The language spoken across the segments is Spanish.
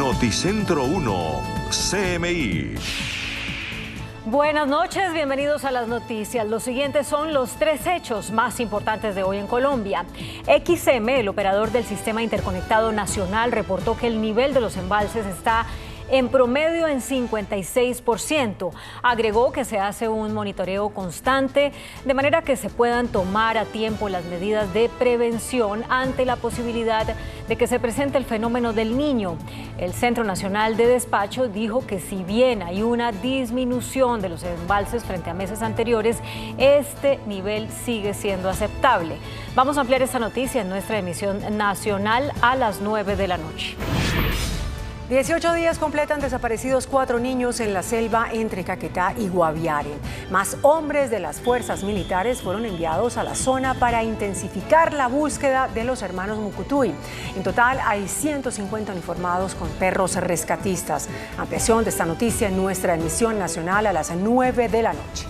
Noticentro 1, CMI. Buenas noches, bienvenidos a las noticias. Los siguientes son los 3 hechos más importantes de hoy en Colombia. XM, el operador del Sistema Interconectado Nacional, reportó que el nivel de los embalses está en promedio en 56%. Agregó que se hace un monitoreo constante de manera que se puedan tomar a tiempo las medidas de prevención ante la posibilidad de que se presente el fenómeno del Niño. El Centro Nacional de Despacho dijo que si bien hay una disminución de los embalses frente a meses anteriores, este nivel sigue siendo aceptable. Vamos a ampliar esta noticia en nuestra emisión nacional a las 9 de la noche. 18 días completan desaparecidos 4 niños en la selva entre Caquetá y Guaviare. Más hombres de las fuerzas militares fueron enviados a la zona para intensificar la búsqueda de los hermanos Mucutuy. En total hay 150 uniformados con perros rescatistas. Ampliación de esta noticia en nuestra emisión nacional a las 9 de la noche.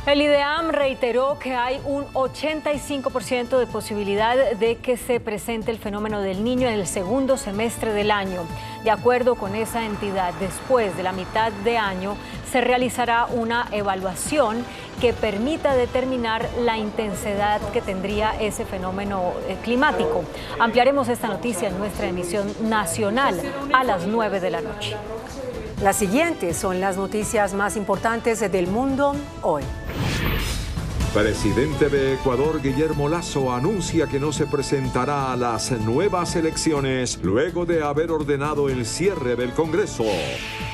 El IDEAM reiteró que hay un 85% de posibilidad de que se presente el fenómeno del Niño en el segundo semestre del año. De acuerdo con esa entidad, después de la mitad de año se realizará una evaluación que permita determinar la intensidad que tendría ese fenómeno climático. Ampliaremos esta noticia en nuestra emisión nacional a las 9 de la noche. Las siguientes son las noticias más importantes del mundo hoy. Presidente de Ecuador, Guillermo Lasso, anuncia que no se presentará a las nuevas elecciones luego de haber ordenado el cierre del Congreso.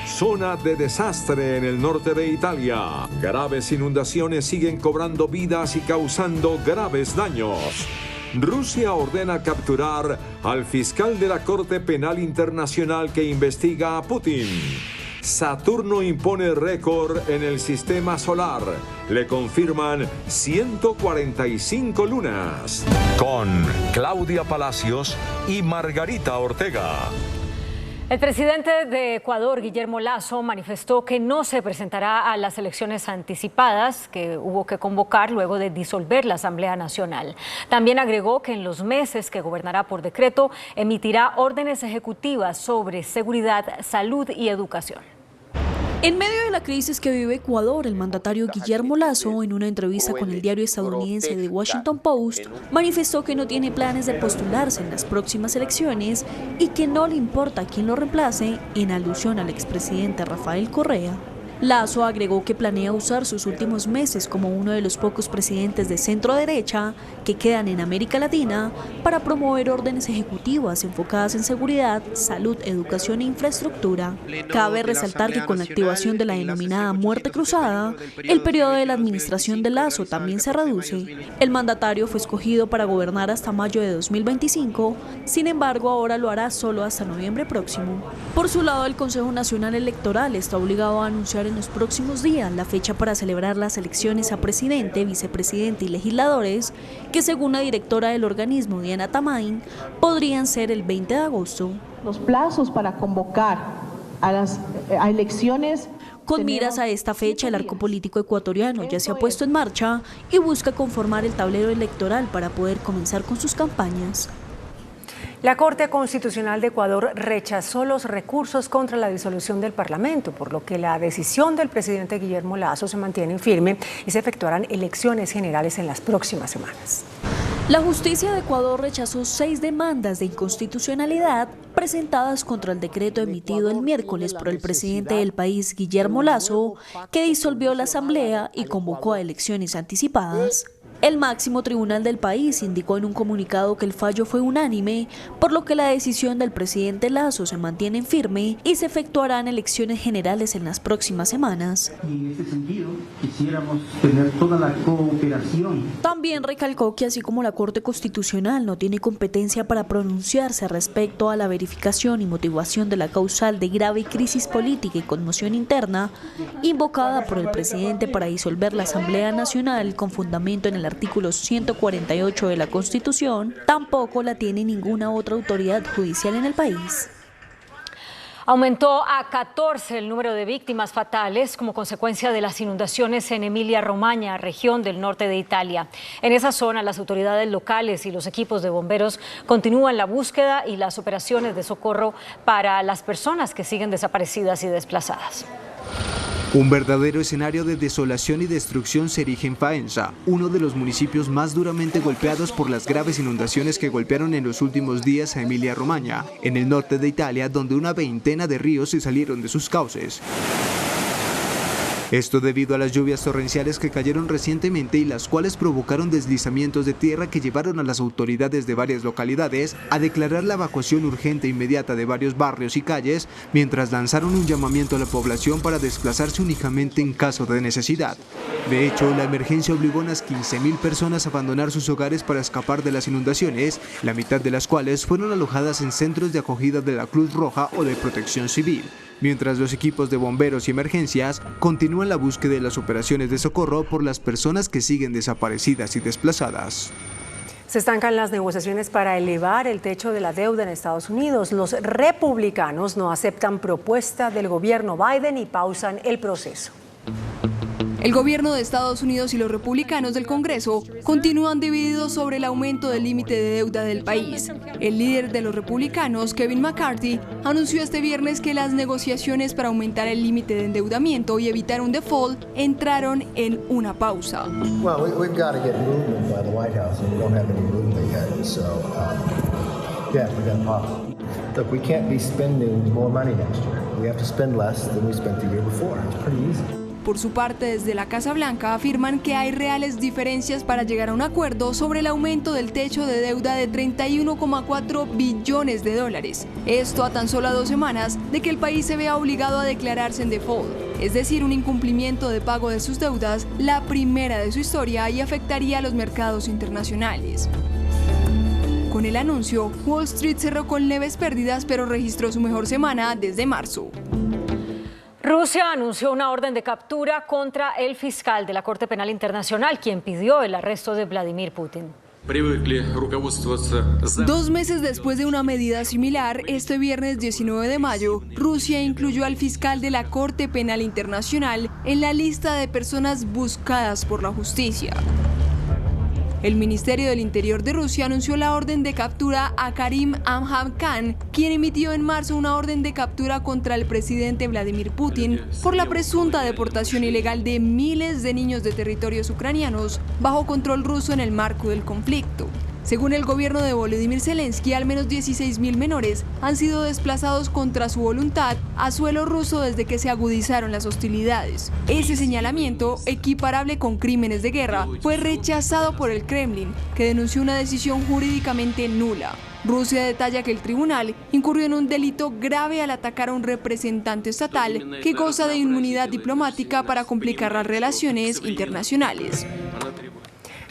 Zona de desastre en el norte de Italia. Graves inundaciones siguen cobrando vidas y causando graves daños. Rusia ordena capturar al fiscal de la Corte Penal Internacional que investiga a Putin. Saturno impone récord en el sistema solar. Le confirman 145 lunas. Con Claudia Palacios y Margarita Ortega. El presidente de Ecuador, Guillermo Lasso, manifestó que no se presentará a las elecciones anticipadas que hubo que convocar luego de disolver la Asamblea Nacional. También agregó que en los meses que gobernará por decreto emitirá órdenes ejecutivas sobre seguridad, salud y educación. En medio de la crisis que vive Ecuador, el mandatario Guillermo Lasso, en una entrevista con el diario estadounidense The Washington Post, manifestó que no tiene planes de postularse en las próximas elecciones y que no le importa quién lo reemplace, en alusión al expresidente Rafael Correa. Lasso agregó que planea usar sus últimos meses como uno de los pocos presidentes de centro derecha que quedan en América Latina para promover órdenes ejecutivas enfocadas en seguridad, salud, educación e infraestructura. Cabe resaltar que con la activación de la denominada muerte cruzada, el periodo de la administración de Lasso también se reduce. El mandatario fue escogido para gobernar hasta mayo de 2025, sin embargo ahora lo hará solo hasta noviembre próximo. Por su lado, el Consejo Nacional Electoral está obligado a anunciar en los próximos días la fecha para celebrar las elecciones a presidente, vicepresidente y legisladores, que según la directora del organismo, Diana Tamain, podrían ser el 20 de agosto. Los plazos para convocar a elecciones. Con miras a esta fecha, el arco político ecuatoriano ya se ha puesto en marcha y busca conformar el tablero electoral para poder comenzar con sus campañas. La Corte Constitucional de Ecuador rechazó los recursos contra la disolución del Parlamento, por lo que la decisión del presidente Guillermo Lasso se mantiene firme y se efectuarán elecciones generales en las próximas semanas. La justicia de Ecuador rechazó 6 demandas de inconstitucionalidad presentadas contra el decreto emitido el miércoles por el presidente del país, Guillermo Lasso, que disolvió la asamblea y convocó a elecciones anticipadas. El máximo tribunal del país indicó en un comunicado que el fallo fue unánime, por lo que la decisión del presidente Lasso se mantiene firme y se efectuarán elecciones generales en las próximas semanas. Y en ese sentido, quisiéramos tener toda la cooperación. También recalcó que así como la Corte Constitucional no tiene competencia para pronunciarse respecto a la verificación y motivación de la causal de grave crisis política y conmoción interna, invocada por el presidente para disolver la Asamblea Nacional con fundamento en el artículo 148 de la Constitución, tampoco la tiene ninguna otra autoridad judicial en el país. Aumentó a 14 el número de víctimas fatales como consecuencia de las inundaciones en Emilia-Romagna, región del norte de Italia. En esa zona, las autoridades locales y los equipos de bomberos continúan la búsqueda y las operaciones de socorro para las personas que siguen desaparecidas y desplazadas. Un verdadero escenario de desolación y destrucción se erige en Faenza, uno de los municipios más duramente golpeados por las graves inundaciones que golpearon en los últimos días a Emilia-Romagna, en el norte de Italia, donde una veintena de ríos se salieron de sus cauces. Esto debido a las lluvias torrenciales que cayeron recientemente y las cuales provocaron deslizamientos de tierra que llevaron a las autoridades de varias localidades a declarar la evacuación urgente e inmediata de varios barrios y calles, mientras lanzaron un llamamiento a la población para desplazarse únicamente en caso de necesidad. De hecho, la emergencia obligó a unas 15.000 personas a abandonar sus hogares para escapar de las inundaciones, la mitad de las cuales fueron alojadas en centros de acogida de la Cruz Roja o de Protección Civil. Mientras los equipos de bomberos y emergencias continúan la búsqueda de las operaciones de socorro por las personas que siguen desaparecidas y desplazadas. Se estancan las negociaciones para elevar el techo de la deuda en Estados Unidos. Los republicanos no aceptan propuesta del gobierno Biden y pausan el proceso. El gobierno de Estados Unidos y los republicanos del Congreso continúan divididos sobre el aumento del límite de deuda del país. El líder de los republicanos, Kevin McCarthy, anunció este viernes que las negociaciones para aumentar el límite de endeudamiento y evitar un default entraron en una pausa. Look, we can't be spending more money next year. We have to spend less than we spent the year before. It's pretty easy. Por su parte, desde la Casa Blanca afirman que hay reales diferencias para llegar a un acuerdo sobre el aumento del techo de deuda de $31,4 billones. Esto a tan solo 2 semanas de que el país se vea obligado a declararse en default, es decir, un incumplimiento de pago de sus deudas, la primera de su historia, y afectaría a los mercados internacionales. Con el anuncio, Wall Street cerró con leves pérdidas, pero registró su mejor semana desde marzo. Rusia anunció una orden de captura contra el fiscal de la Corte Penal Internacional, quien pidió el arresto de Vladimir Putin. 2 meses después de una medida similar, este viernes 19 de mayo, Rusia incluyó al fiscal de la Corte Penal Internacional en la lista de personas buscadas por la justicia. El Ministerio del Interior de Rusia anunció la orden de captura a Karim Amham-Khan, quien emitió en marzo una orden de captura contra el presidente Vladimir Putin por la presunta deportación ilegal de miles de niños de territorios ucranianos bajo control ruso en el marco del conflicto. Según el gobierno de Volodymyr Zelensky, al menos 16.000 menores han sido desplazados contra su voluntad a suelo ruso desde que se agudizaron las hostilidades. Ese señalamiento, equiparable con crímenes de guerra, fue rechazado por el Kremlin, que denunció una decisión jurídicamente nula. Rusia detalla que el tribunal incurrió en un delito grave al atacar a un representante estatal que goza de inmunidad diplomática para complicar las relaciones internacionales.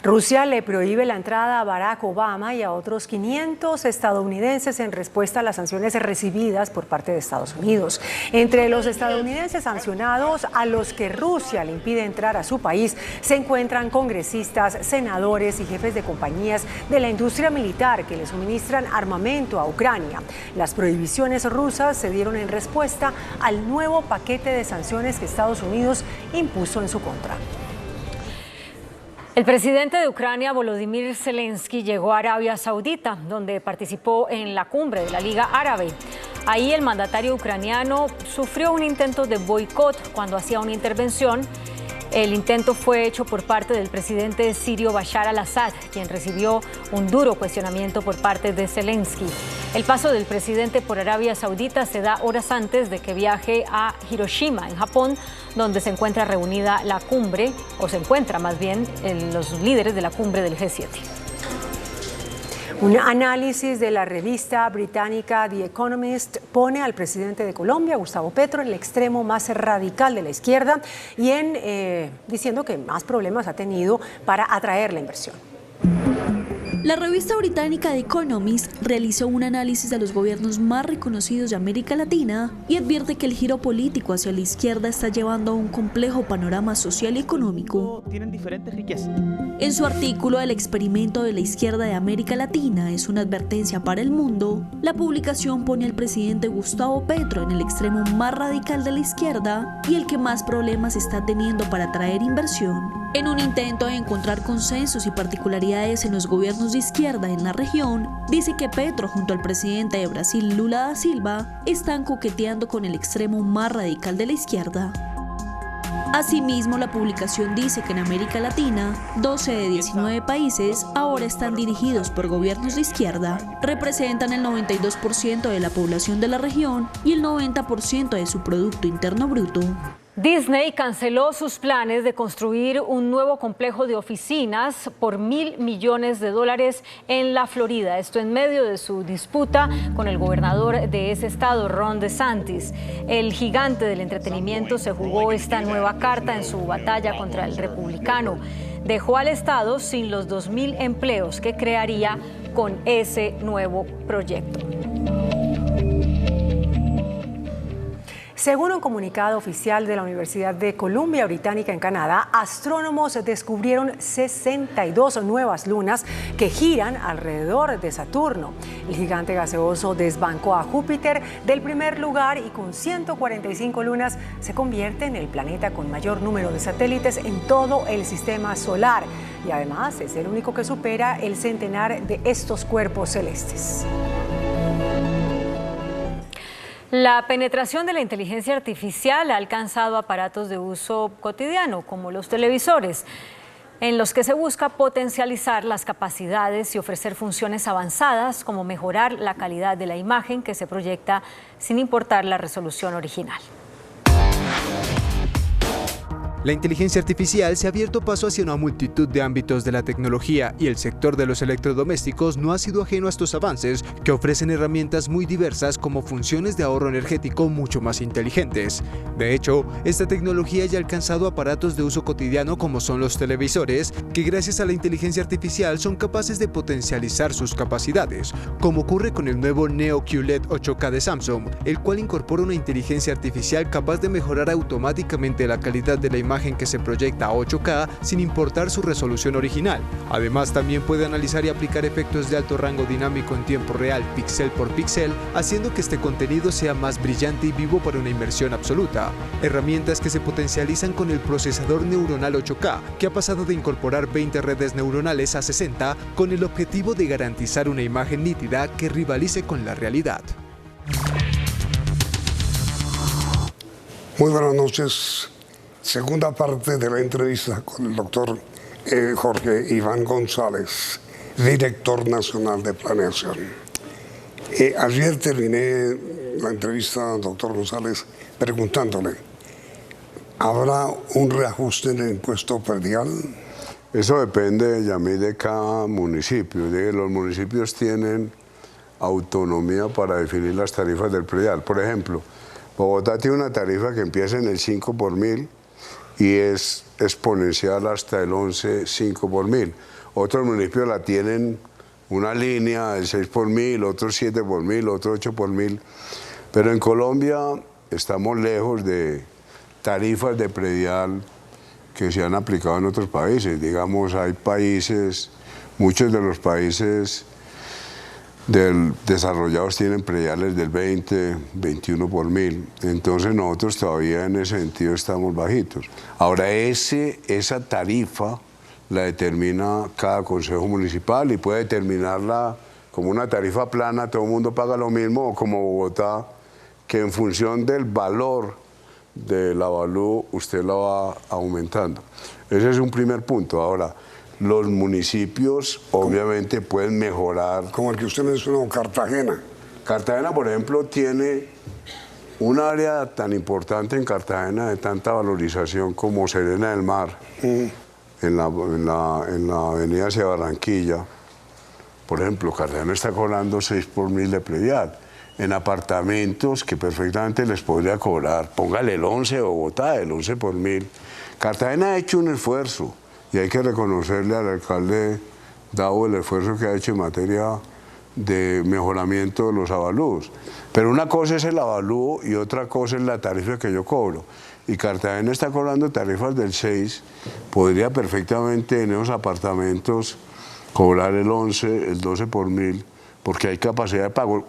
Rusia le prohíbe la entrada a Barack Obama y a otros 500 estadounidenses en respuesta a las sanciones recibidas por parte de Estados Unidos. Entre los estadounidenses sancionados a los que Rusia le impide entrar a su país se encuentran congresistas, senadores y jefes de compañías de la industria militar que le suministran armamento a Ucrania. Las prohibiciones rusas se dieron en respuesta al nuevo paquete de sanciones que Estados Unidos impuso en su contra. El presidente de Ucrania, Volodymyr Zelensky, llegó a Arabia Saudita, donde participó en la cumbre de la Liga Árabe. Ahí el mandatario ucraniano sufrió un intento de boicot cuando hacía una intervención. El intento fue hecho por parte del presidente sirio Bashar al-Assad, quien recibió un duro cuestionamiento por parte de Zelensky. El paso del presidente por Arabia Saudita se da horas antes de que viaje a Hiroshima, en Japón, donde se encuentra reunida la cumbre, o se encuentra más bien los líderes de la cumbre del G7. Un análisis de la revista británica The Economist pone al presidente de Colombia, Gustavo Petro, en el extremo más radical de la izquierda y diciendo que más problemas ha tenido para atraer la inversión. La revista británica The Economist realizó un análisis de los gobiernos más reconocidos de América Latina y advierte que el giro político hacia la izquierda está llevando a un complejo panorama social y económico. Tienen diferentes riquezas. En su artículo El experimento de la izquierda de América Latina es una advertencia para el mundo, la publicación pone al presidente Gustavo Petro en el extremo más radical de la izquierda y el que más problemas está teniendo para atraer inversión. En un intento de encontrar consensos y particularidades en los gobiernos de izquierda en la región, dice que Petro junto al presidente de Brasil Lula da Silva están coqueteando con el extremo más radical de la izquierda. Asimismo, la publicación dice que en América Latina, 12 de 19 países ahora están dirigidos por gobiernos de izquierda, representan el 92% de la población de la región y el 90% de su Producto Interno Bruto. Disney canceló sus planes de construir un nuevo complejo de oficinas por $1.000 millones en la Florida. Esto en medio de su disputa con el gobernador de ese estado, Ron DeSantis. El gigante del entretenimiento se jugó esta nueva carta en su batalla contra el republicano. Dejó al estado sin los 2.000 empleos que crearía con ese nuevo proyecto. Según un comunicado oficial de la Universidad de Columbia Británica en Canadá, astrónomos descubrieron 62 nuevas lunas que giran alrededor de Saturno. El gigante gaseoso desbancó a Júpiter del primer lugar y con 145 lunas se convierte en el planeta con mayor número de satélites en todo el sistema solar. Y además es el único que supera el centenar de estos cuerpos celestes. La penetración de la inteligencia artificial ha alcanzado aparatos de uso cotidiano, como los televisores, en los que se busca potencializar las capacidades y ofrecer funciones avanzadas, como mejorar la calidad de la imagen que se proyecta sin importar la resolución original. La inteligencia artificial se ha abierto paso hacia una multitud de ámbitos de la tecnología y el sector de los electrodomésticos no ha sido ajeno a estos avances que ofrecen herramientas muy diversas como funciones de ahorro energético mucho más inteligentes. De hecho, esta tecnología ya ha alcanzado aparatos de uso cotidiano como son los televisores, que gracias a la inteligencia artificial son capaces de potencializar sus capacidades, como ocurre con el nuevo Neo QLED 8K de Samsung, el cual incorpora una inteligencia artificial capaz de mejorar automáticamente la calidad de la imagen que se proyecta a 8K sin importar su resolución original. Además, también puede analizar y aplicar efectos de alto rango dinámico en tiempo real, píxel por píxel, haciendo que este contenido sea más brillante y vivo para una inmersión absoluta. Herramientas que se potencializan con el procesador neuronal 8K, que ha pasado de incorporar 20 redes neuronales a 60, con el objetivo de garantizar una imagen nítida que rivalice con la realidad. Muy buenas noches. Segunda parte de la entrevista con el doctor Jorge Iván González, director nacional de planeación. Ayer terminé la entrevista, doctor González, preguntándole, ¿habrá un reajuste en el impuesto predial? Eso depende, Yamí, de cada municipio. Los municipios tienen autonomía para definir las tarifas del predial. Por ejemplo, Bogotá tiene una tarifa que empieza en el 5 por 1000 y es exponencial hasta el 11,5 por 1000. Otros municipios la tienen una línea del 6 por 1000, otros 7 por 1000, otros 8 por 1000. Pero en Colombia estamos lejos de tarifas de predial que se han aplicado en otros países. Digamos, hay países, muchos de los países desarrollados tienen prediales del 20, 21 por 1000. Entonces nosotros todavía en ese sentido estamos bajitos. Ahora esa tarifa la determina cada consejo municipal y puede determinarla como una tarifa plana, todo el mundo paga lo mismo, o como Bogotá, que en función del valor del avalúo usted la va aumentando. Ese es un primer punto. Ahora, los municipios obviamente pueden mejorar. Como el que usted mencionó, Cartagena. Cartagena, por ejemplo, tiene un área tan importante en Cartagena de tanta valorización como Serena del Mar, en la avenida hacia Barranquilla. Por ejemplo, Cartagena está cobrando 6 por 1000 de predial. En apartamentos que perfectamente les podría cobrar, póngale el 11 Bogotá, el 11 por 1000. Cartagena ha hecho un esfuerzo. Y hay que reconocerle al alcalde dado el esfuerzo que ha hecho en materia de mejoramiento de los avalúos. Pero una cosa es el avalúo y otra cosa es la tarifa que yo cobro. Y Cartagena está cobrando tarifas del 6, podría perfectamente en esos apartamentos cobrar el 11, el 12 por 1000, porque hay capacidad de pago.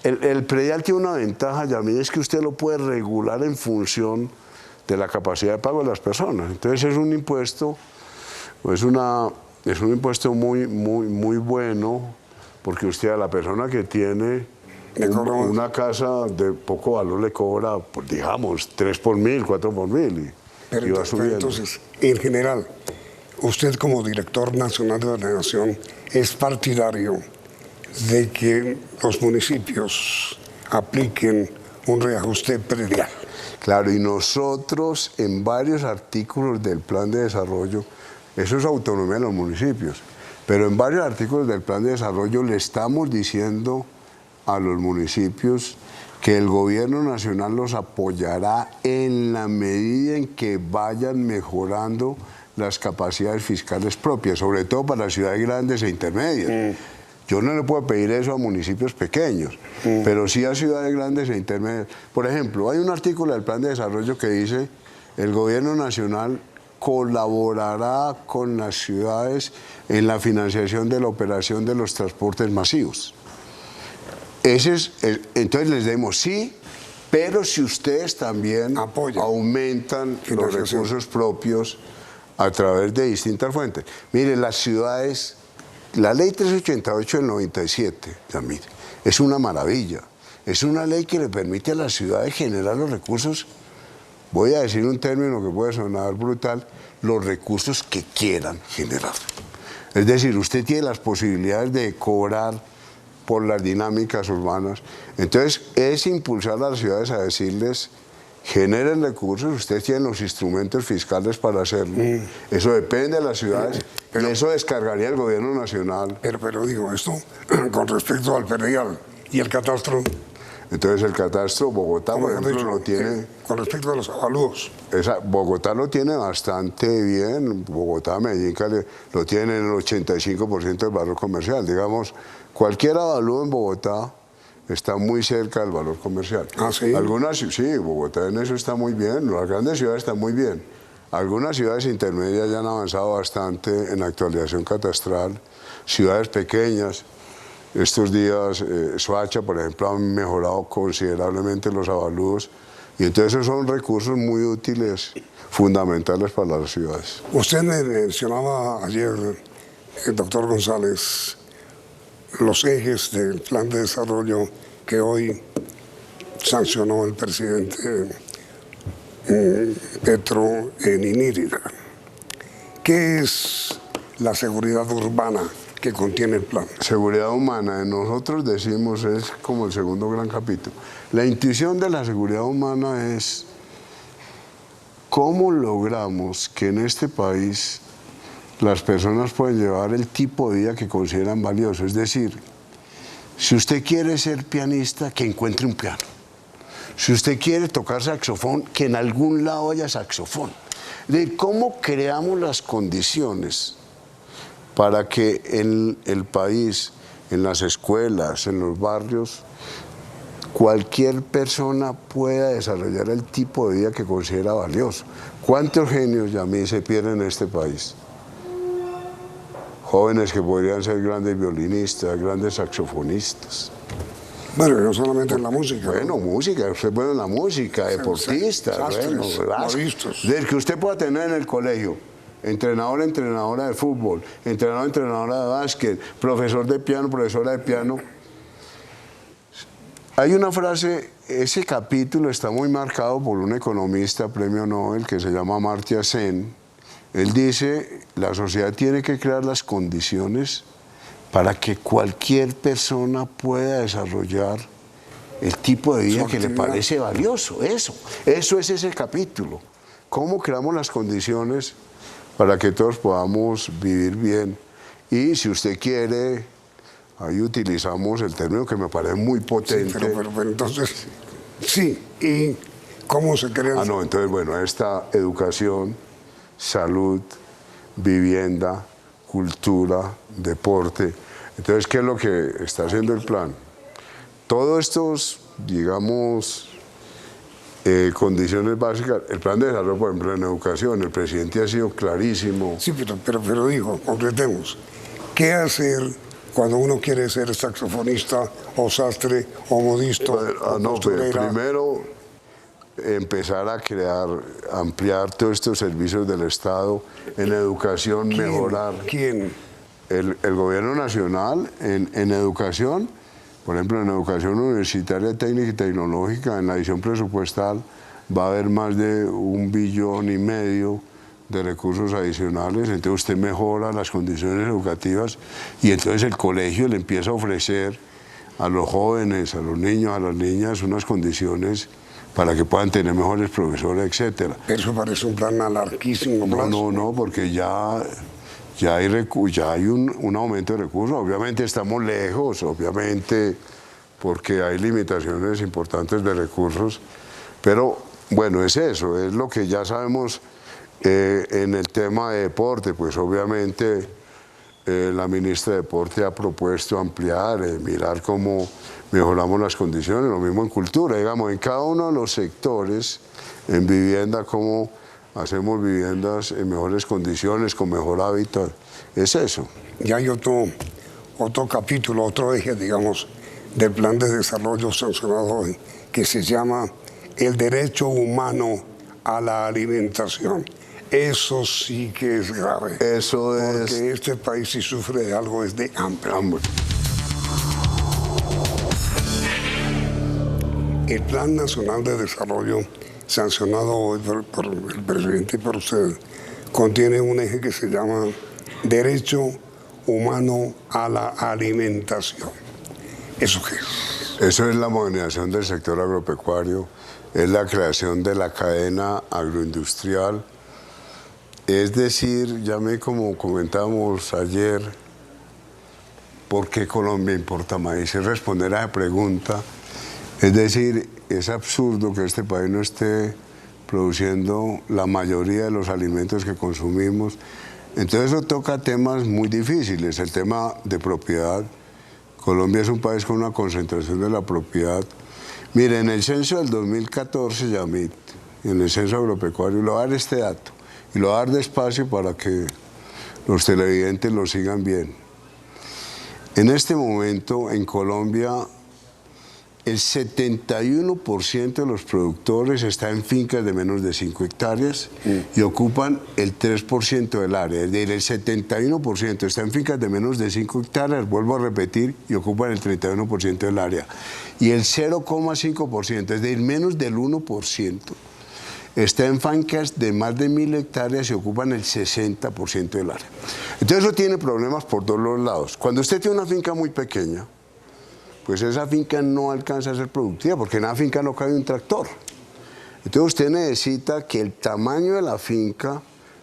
El predial tiene una ventaja, Yamil, es que usted lo puede regular en función de la capacidad de pago de las personas. Entonces es un impuesto, es un impuesto muy bueno, porque usted a la persona que tiene una casa de poco valor le cobra, pues, digamos, 3 por 1000, 4 por 1000 y va subiendo. Entonces, en general, usted como director nacional de planeación es partidario de que los municipios apliquen un reajuste predial. Claro, y nosotros en varios artículos del plan de desarrollo, eso es autonomía de los municipios, pero en varios artículos del plan de desarrollo le estamos diciendo a los municipios que el gobierno nacional los apoyará en la medida en que vayan mejorando las capacidades fiscales propias, sobre todo para las ciudades grandes e intermedias. Yo no le puedo pedir eso a municipios pequeños, pero sí a ciudades grandes e intermedias. Por ejemplo, hay un artículo del plan de desarrollo que dice el gobierno nacional colaborará con las ciudades en la financiación de la operación de los transportes masivos. Entonces les decimos sí, pero si ustedes también aumentan los recursos propios a través de distintas fuentes. Mire, las ciudades, la ley 388 del 97, Yamil, es una maravilla. Es una ley que le permite a las ciudades generar los recursos, voy a decir un término que puede sonar brutal, los recursos que quieran generar. Es decir, usted tiene las posibilidades de cobrar por las dinámicas urbanas. Entonces, es impulsar a las ciudades a decirles, generen recursos, ustedes tienen los instrumentos fiscales para hacerlo. Eso depende de las ciudades, y eso descargaría el gobierno nacional. Pero digo, esto con respecto al predial y el catastro. Entonces, el catastro, Bogotá, por ejemplo, lo tiene... con respecto a los avalúos. Bogotá lo tiene bastante bien. Bogotá, Medellín, Cali, lo tienen en el 85% del valor comercial. Digamos, cualquier avalúo en Bogotá está muy cerca del valor comercial. ¿Ah, sí? Algunas, sí, Bogotá en eso está muy bien, las grandes ciudades están muy bien. Algunas ciudades intermedias ya han avanzado bastante en la actualización catastral, ciudades pequeñas. Estos días, Soacha, por ejemplo, han mejorado considerablemente los avalúos, y entonces esos son recursos muy útiles, fundamentales para las ciudades. Usted me mencionaba ayer, el doctor González, los ejes del plan de desarrollo que hoy sancionó el presidente Petro en Inírida. ¿Qué es la seguridad urbana que contiene el plan? Seguridad humana, nosotros decimos, es como el segundo gran capítulo. La intuición de la seguridad humana es cómo logramos que en este país las personas pueden llevar el tipo de vida que consideran valioso. Es decir, si usted quiere ser pianista, que encuentre un piano. Si usted quiere tocar saxofón, que en algún lado haya saxofón. De cómo creamos las condiciones para que en el país, en las escuelas, en los barrios, cualquier persona pueda desarrollar el tipo de vida que considera valioso. ¿Cuántos genios, Yamil, se pierden en este país? Jóvenes que podrían ser grandes violinistas, grandes saxofonistas. Bueno, no solamente en la música. Bueno, música, usted puede en la música, deportistas, bueno, desde que usted pueda tener en el colegio, entrenador, entrenadora de fútbol, entrenador, entrenadora de básquet, profesor de piano, profesora de piano. Hay una frase, ese capítulo está muy marcado por un economista, premio Nobel, que se llama Amartya Sen. Él dice, la sociedad tiene que crear las condiciones para que cualquier persona pueda desarrollar el tipo de vida que le parece valioso. Eso es ese capítulo. ¿Cómo creamos las condiciones para que todos podamos vivir bien? Y si usted quiere, ahí utilizamos el término que me parece muy potente. Sí, pero entonces, sí, ¿y cómo se crean? Entonces, bueno, esta educación, salud, vivienda, cultura, deporte. Entonces, ¿qué es lo que está haciendo el plan? Todos estos, digamos, condiciones básicas, el plan de desarrollo, por ejemplo, en educación, el presidente ha sido clarísimo. Sí, pero digo, concretemos, ¿qué hacer cuando uno quiere ser saxofonista o sastre o modisto? Primero empezar a crear, ampliar todos estos servicios del Estado en educación, mejorar. ¿Quién? El gobierno nacional en educación. Por ejemplo, en educación universitaria, técnica y tecnológica, en la edición presupuestal va a haber más de 1,5 billones de recursos adicionales. Entonces usted mejora las condiciones educativas y entonces el colegio le empieza a ofrecer a los jóvenes, a los niños, a las niñas unas condiciones para que puedan tener mejores profesores, etc. Eso parece un plan a larguísimo plazo. No, porque ya hay un aumento de recursos. Obviamente estamos lejos, obviamente, porque hay limitaciones importantes de recursos, pero bueno, es eso, es lo que ya sabemos en el tema de deporte. Pues obviamente la ministra de Deporte ha propuesto ampliar, mirar cómo mejoramos las condiciones, lo mismo en cultura, digamos, en cada uno de los sectores, en vivienda, cómo hacemos viviendas en mejores condiciones, con mejor hábitat, es eso. Y hay otro capítulo, otro eje, digamos, del plan de desarrollo sancionado hoy, que se llama el derecho humano a la alimentación. Eso sí que es grave. Porque este país, si sufre de algo, es de hambre. El Plan Nacional de Desarrollo, sancionado hoy por el presidente y por usted, contiene un eje que se llama derecho humano a la alimentación. ¿Eso qué es? Eso es la modernización del sector agropecuario, es la creación de la cadena agroindustrial. Es decir, ya como comentábamos ayer, ¿por qué Colombia importa maíz? Es responder a esa pregunta. Es decir, es absurdo que este país no esté produciendo la mayoría de los alimentos que consumimos. Entonces eso toca temas muy difíciles, el tema de propiedad. Colombia es un país con una concentración de la propiedad. Mire, en el censo del 2014, Yamit, en el censo agropecuario, le voy a dar este dato, y lo voy a dar despacio para que los televidentes lo sigan bien. En este momento, en Colombia, el 71% de los productores está en fincas de menos de 5 hectáreas y ocupan el 3% del área. Es decir, el 71% está en fincas de menos de 5 hectáreas, vuelvo a repetir, y ocupan el 31% del área. Y el 0,5%, es decir, menos del 1%, está en fincas de más de 1.000 hectáreas y ocupan el 60% del área. Entonces eso tiene problemas por todos los lados. Cuando usted tiene una finca muy pequeña, pues esa finca no alcanza a ser productiva, porque en la finca no cabe un tractor. Entonces usted necesita que el tamaño de la finca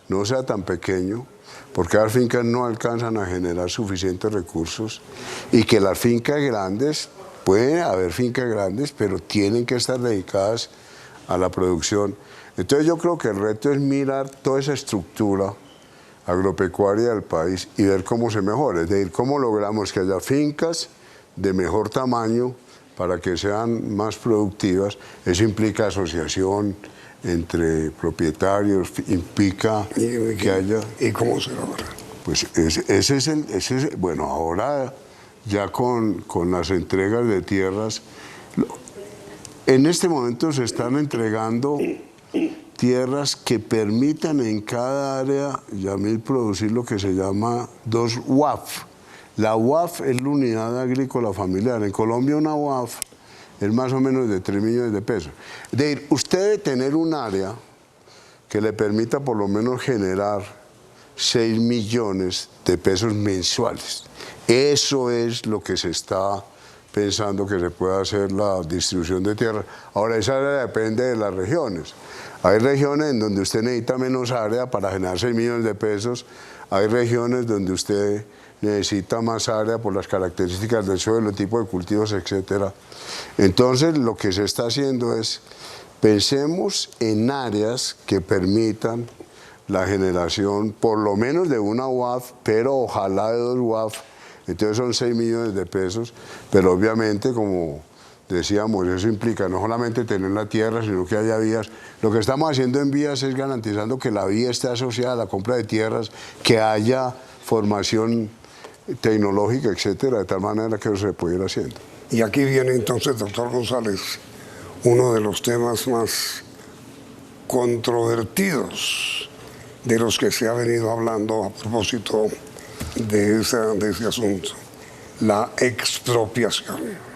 no sea tan pequeño, porque las fincas no alcanzan a generar suficientes recursos, y que las fincas grandes, pueden haber fincas grandes, pero tienen que estar dedicadas a la producción. Entonces yo creo que el reto es mirar toda esa estructura agropecuaria del país y ver cómo se mejora, es decir, cómo logramos que haya fincas de mejor tamaño para que sean más productivas. Eso implica asociación entre propietarios, implica que haya... ¿Y cómo se logra? Pues ese es bueno, ahora ya con las entregas de tierras, en este momento se están entregando tierras que permitan en cada área, Yamil, producir lo que se llama 2 UAF. La UAF es la unidad agrícola familiar. En Colombia una UAF es más o menos de 3 millones de pesos. Es decir, usted debe tener un área que le permita por lo menos generar 6 millones de pesos mensuales. Eso es lo que se está pensando que se pueda hacer la distribución de tierra. Ahora, esa área depende de las regiones. Hay regiones en donde usted necesita menos área para generar 6 millones de pesos. Hay regiones donde usted necesita más área por las características del suelo, tipo de cultivos, etc. Entonces, lo que se está haciendo es, pensemos en áreas que permitan la generación por lo menos de una UAF, pero ojalá de 2 UAF, entonces son 6 millones de pesos, pero obviamente, como decíamos, eso implica no solamente tener la tierra, sino que haya vías. Lo que estamos haciendo en vías es garantizando que la vía esté asociada a la compra de tierras, que haya formación tecnológica, etcétera, de tal manera que eso se pueda ir haciendo. Y aquí viene entonces, doctor González, uno de los temas más controvertidos de los que se ha venido hablando a propósito de ese asunto, la expropiación.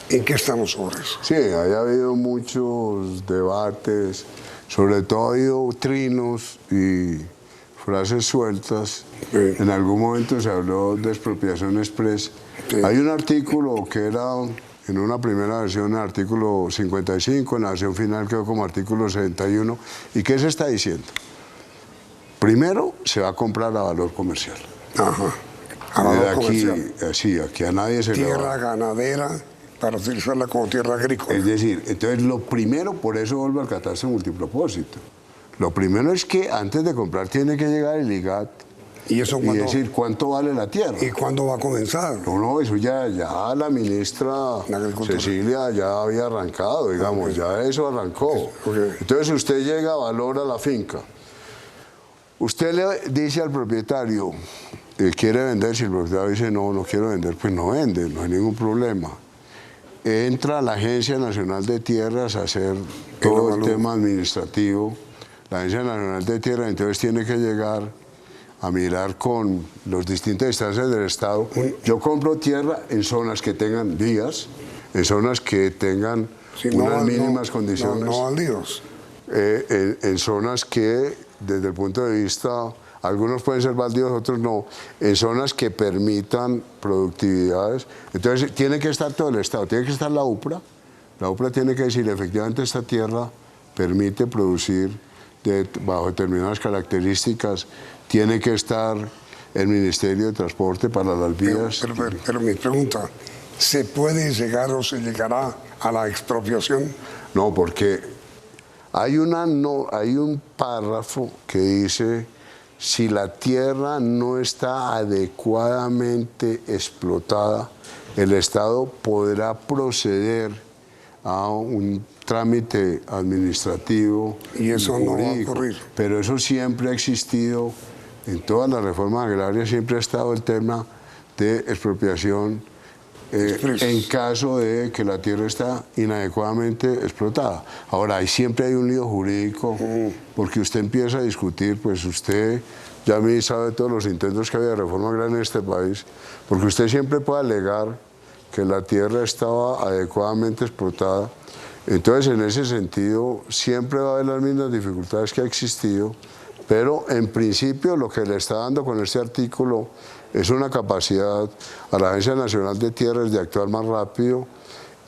¿En qué estamos sobre eso? Sí, ha habido muchos debates, sobre todo ha habido trinos y frases sueltas. Sí. En algún momento se habló de expropiación express. Sí. Hay un artículo que era, en una primera versión, artículo 55, en la versión final quedó como artículo 61. ¿Y qué se está diciendo? Primero, se va a comprar a valor comercial. Ajá, a valor comercial. Sí, aquí a nadie se le va. Tierra ganadera para utilizarla como tierra agrícola. Es decir, entonces lo primero, por eso vuelvo al catastro multipropósito. Lo primero es que antes de comprar tiene que llegar el IGAT y decir cuánto vale la tierra. ¿Y cuándo va a comenzar? No, eso ya la ministra Cecilia ya había arrancado, digamos, okay. Ya eso arrancó. Okay. Entonces usted llega, valora la finca. Usted le dice al propietario, quiere vender, si el propietario dice no quiero vender, pues no vende, no hay ningún problema. Entra a la Agencia Nacional de Tierras a hacer todo el tema administrativo. La Agencia Nacional de Tierras entonces tiene que llegar a mirar con las distintas instancias del Estado. Yo compro tierra en zonas que tengan vías, en zonas que tengan unas mínimas condiciones. No baldíos. En zonas que, desde el punto de vista, algunos pueden ser baldíos, otros no, en zonas que permitan productividades. Entonces tiene que estar todo el Estado, tiene que estar la UPRA. La UPRA tiene que decir, efectivamente esta tierra permite producir bajo determinadas características, tiene que estar el Ministerio de Transporte para las vías. Pero mi pregunta, ¿se puede llegar o se llegará a la expropiación? No, porque hay un párrafo que dice, si la tierra no está adecuadamente explotada, el Estado podrá proceder a un trámite administrativo. Y eso no va a ocurrir. Pero eso siempre ha existido, en todas las reformas agrarias siempre ha estado el tema de expropiación en caso de que la tierra está inadecuadamente explotada. Ahora, siempre hay un lío jurídico, porque usted empieza a discutir, pues usted ya me sabe todos los intentos que había de reforma agraria en este país, porque usted siempre puede alegar que la tierra estaba adecuadamente explotada. Entonces, en ese sentido, siempre va a haber las mismas dificultades que ha existido, pero en principio lo que le está dando con este artículo es una capacidad a la Agencia Nacional de Tierras de actuar más rápido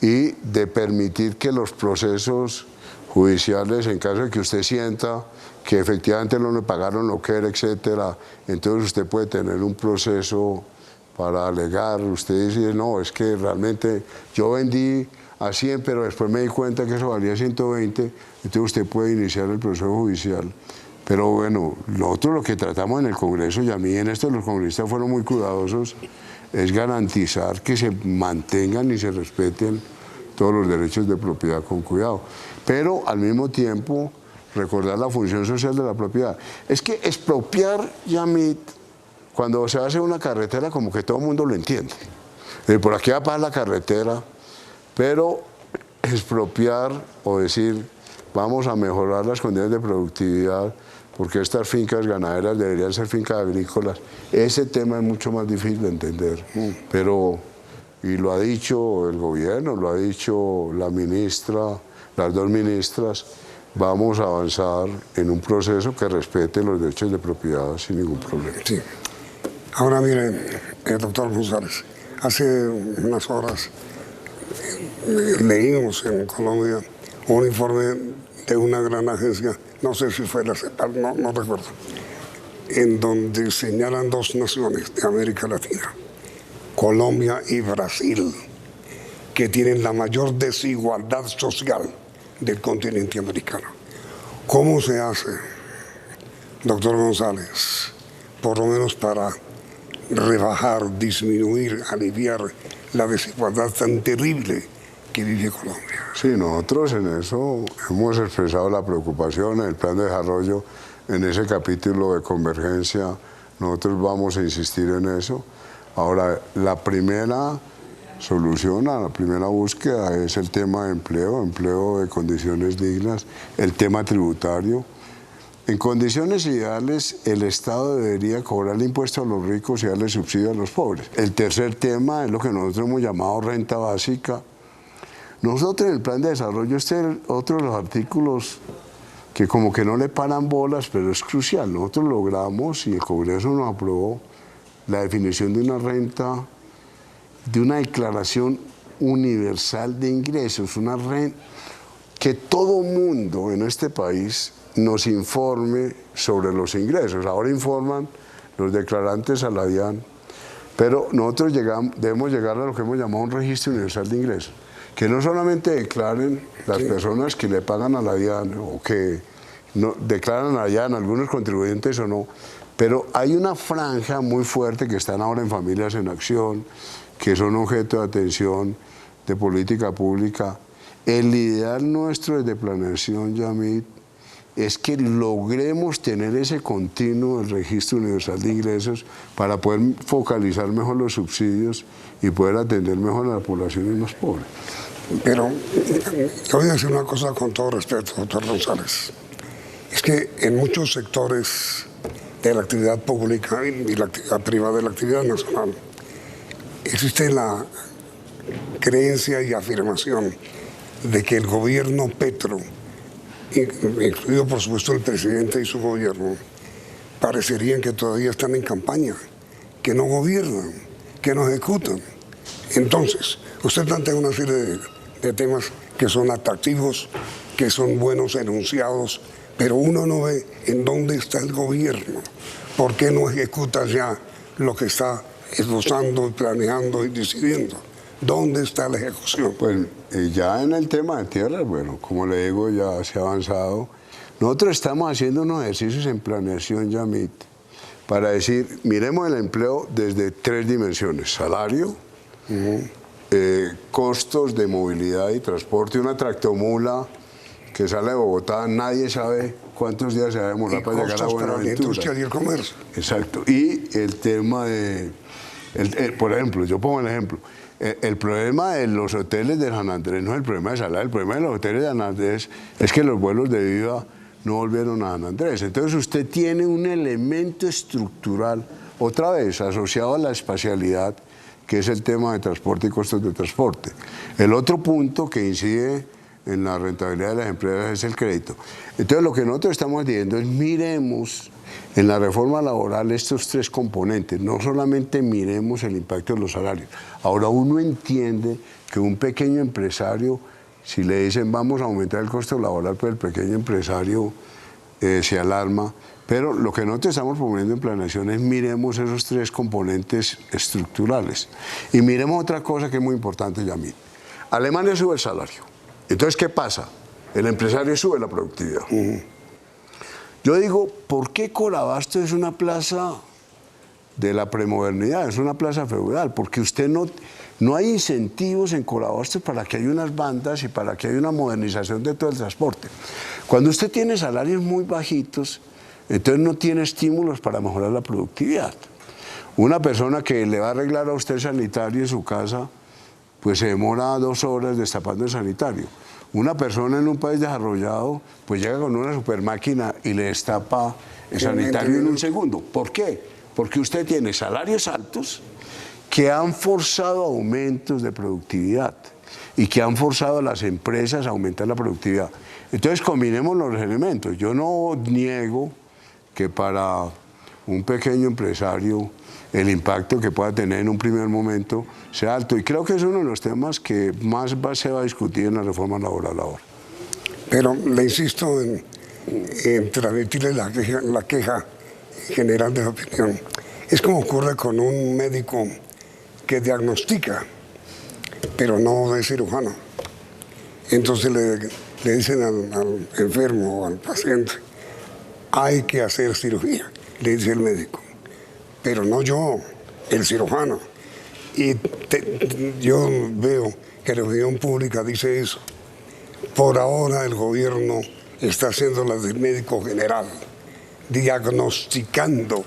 y de permitir que los procesos judiciales, en caso de que usted sienta que efectivamente no le pagaron lo que era, etcétera, entonces usted puede tener un proceso para alegar. Usted dice, no, es que realmente yo vendí a 100, pero después me di cuenta que eso valía 120, entonces usted puede iniciar el proceso judicial. Pero bueno, lo que tratamos en el Congreso, y a mí en esto los congresistas fueron muy cuidadosos, es garantizar que se mantengan y se respeten todos los derechos de propiedad con cuidado. Pero al mismo tiempo, recordar la función social de la propiedad. Es que expropiar, Yamit, cuando se hace una carretera, como que todo el mundo lo entiende. Por aquí va a pasar la carretera, pero expropiar o decir, vamos a mejorar las condiciones de productividad, porque estas fincas ganaderas deberían ser fincas agrícolas. Ese tema es mucho más difícil de entender, pero, y lo ha dicho el gobierno, lo ha dicho la ministra, las dos ministras, vamos a avanzar en un proceso que respete los derechos de propiedad sin ningún problema. Sí. Ahora mire, doctor González, hace unas horas leímos en Colombia un informe de una gran agencia, no sé si fue la CEPAL, no recuerdo, en donde señalan dos naciones de América Latina, Colombia y Brasil, que tienen la mayor desigualdad social del continente americano. ¿Cómo se hace doctor González, por lo menos para rebajar, disminuir, aliviar la desigualdad tan terrible que vive Colombia? Sí, nosotros en eso hemos expresado la preocupación en el plan de desarrollo, en ese capítulo de convergencia, nosotros vamos a insistir en eso. Ahora, la primera solución a la primera búsqueda es el tema de empleo de condiciones dignas, el tema tributario. En condiciones ideales, el Estado debería cobrar el impuesto a los ricos y darle subsidio a los pobres. El tercer tema es lo que nosotros hemos llamado renta básica. Nosotros en el plan de desarrollo, este es otro de los artículos que como que no le paran bolas, pero es crucial. Nosotros logramos, y el Congreso nos aprobó, la definición de una renta, de una declaración universal de ingresos, una renta que todo mundo en este país nos informe sobre los ingresos. Ahora informan los declarantes a la DIAN, pero nosotros debemos llegar a lo que hemos llamado un registro universal de ingresos, que no solamente declaren las personas que le pagan a la DIAN o que no, declaran a la DIAN, algunos contribuyentes o no, pero hay una franja muy fuerte que están ahora en Familias en Acción, que son objeto de atención de política pública. El ideal nuestro desde Planeación, Yamit, es que logremos tener ese continuo del registro universal de ingresos para poder focalizar mejor los subsidios y poder atender mejor a la población más pobre. Pero yo voy a decir una cosa con todo respeto, doctor González. Es que en muchos sectores de la actividad pública y la actividad privada, de la actividad nacional, existe la creencia y afirmación de que el gobierno Petro, incluido por supuesto el presidente y su gobierno, parecerían que todavía están en campaña, que no gobiernan, que no ejecutan. Entonces, usted plantea una serie de temas que son atractivos, que son buenos enunciados, pero uno no ve en dónde está el gobierno. ¿Por qué no ejecuta ya lo que está esbozando, planeando y decidiendo? ¿Dónde está la ejecución? Pues ya en el tema de tierra, bueno, como le digo, ya se ha avanzado. Nosotros estamos haciendo unos ejercicios en Planeación, Yamit, para decir, miremos el empleo desde 3 dimensiones: salario, costos de movilidad y transporte. Una tractomula que sale de Bogotá, nadie sabe cuántos días se va a demorar para llegar a Buenaventura. La industria y el comercio. Exacto. Y el tema de, por ejemplo, yo pongo el ejemplo, el problema de los hoteles de San Andrés no es el problema de salario, el problema de los hoteles de San Andrés es que los vuelos de Viva no volvieron a San Andrés. Entonces usted tiene un elemento estructural, otra vez, asociado a la espacialidad, que es el tema de transporte y costos de transporte. El otro punto que incide en la rentabilidad de las empresas es el crédito. Entonces lo que nosotros estamos diciendo es miremos en la reforma laboral estos 3 componentes, no solamente miremos el impacto de los salarios. Ahora uno entiende que un pequeño empresario, si le dicen vamos a aumentar el costo laboral, pues el pequeño empresario se alarma, pero lo que nosotros estamos proponiendo en Planeación es miremos esos 3 componentes estructurales. Y miremos otra cosa que es muy importante, Yamit. Alemania sube el salario. Entonces, ¿qué pasa? El empresario sube la productividad. Yo digo, ¿por qué Corabastos es una plaza de la premodernidad? Es una plaza feudal, porque usted no hay incentivos en Corabastos para que haya unas bandas y para que haya una modernización de todo el transporte. Cuando usted tiene salarios muy bajitos, entonces no tiene estímulos para mejorar la productividad. Una persona que le va a arreglar a usted el sanitario en su casa, pues se demora 2 horas destapando el sanitario. Una persona en un país desarrollado, pues llega con una super máquina y le destapa el sanitario en un segundo. ¿Por qué? Porque usted tiene salarios altos que han forzado aumentos de productividad y que han forzado a las empresas a aumentar la productividad. Entonces combinemos los elementos. Yo no niego que para un pequeño empresario el impacto que pueda tener en un primer momento sea alto. Y creo que es uno de los temas que más se va a discutir en la reforma laboral ahora. Pero le insisto en transmitirle la queja general de la opinión. Es como ocurre con un médico que diagnostica, pero no es cirujano. Entonces le dicen al enfermo o al paciente, hay que hacer cirugía, le dice el médico, pero no yo, el cirujano. Y yo veo que la opinión pública dice eso. Por ahora el gobierno está haciendo la del médico general, diagnosticando,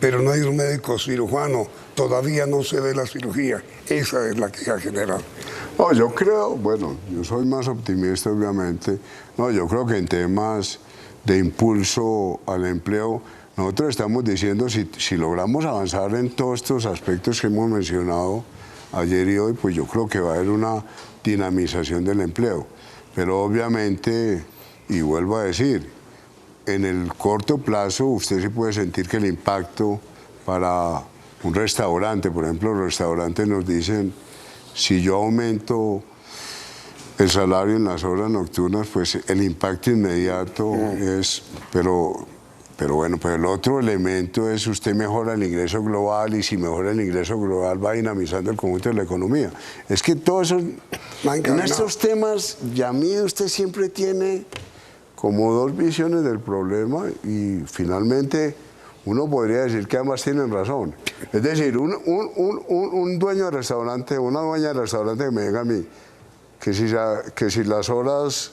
pero no hay un médico cirujano, todavía no se ve la cirugía, esa es la queja general. No, yo creo, bueno, yo soy más optimista obviamente, no, yo creo que en temas de impulso al empleo, nosotros estamos diciendo si logramos avanzar en todos estos aspectos que hemos mencionado ayer y hoy, pues yo creo que va a haber una dinamización del empleo. Pero obviamente, y vuelvo a decir, en el corto plazo usted sí puede sentir que el impacto para un restaurante, por ejemplo, los restaurantes nos dicen, si yo aumento el salario en las horas nocturnas, pues el impacto inmediato es, pero bueno, pues el otro elemento es usted mejora el ingreso global y si mejora el ingreso global va dinamizando el conjunto de la economía. Es que todos esos, en estos temas, Yamid, usted siempre tiene como dos visiones del problema y finalmente uno podría decir que ambas tienen razón. Es decir, un dueño de restaurante, una dueña de restaurante que me diga a mí que si las horas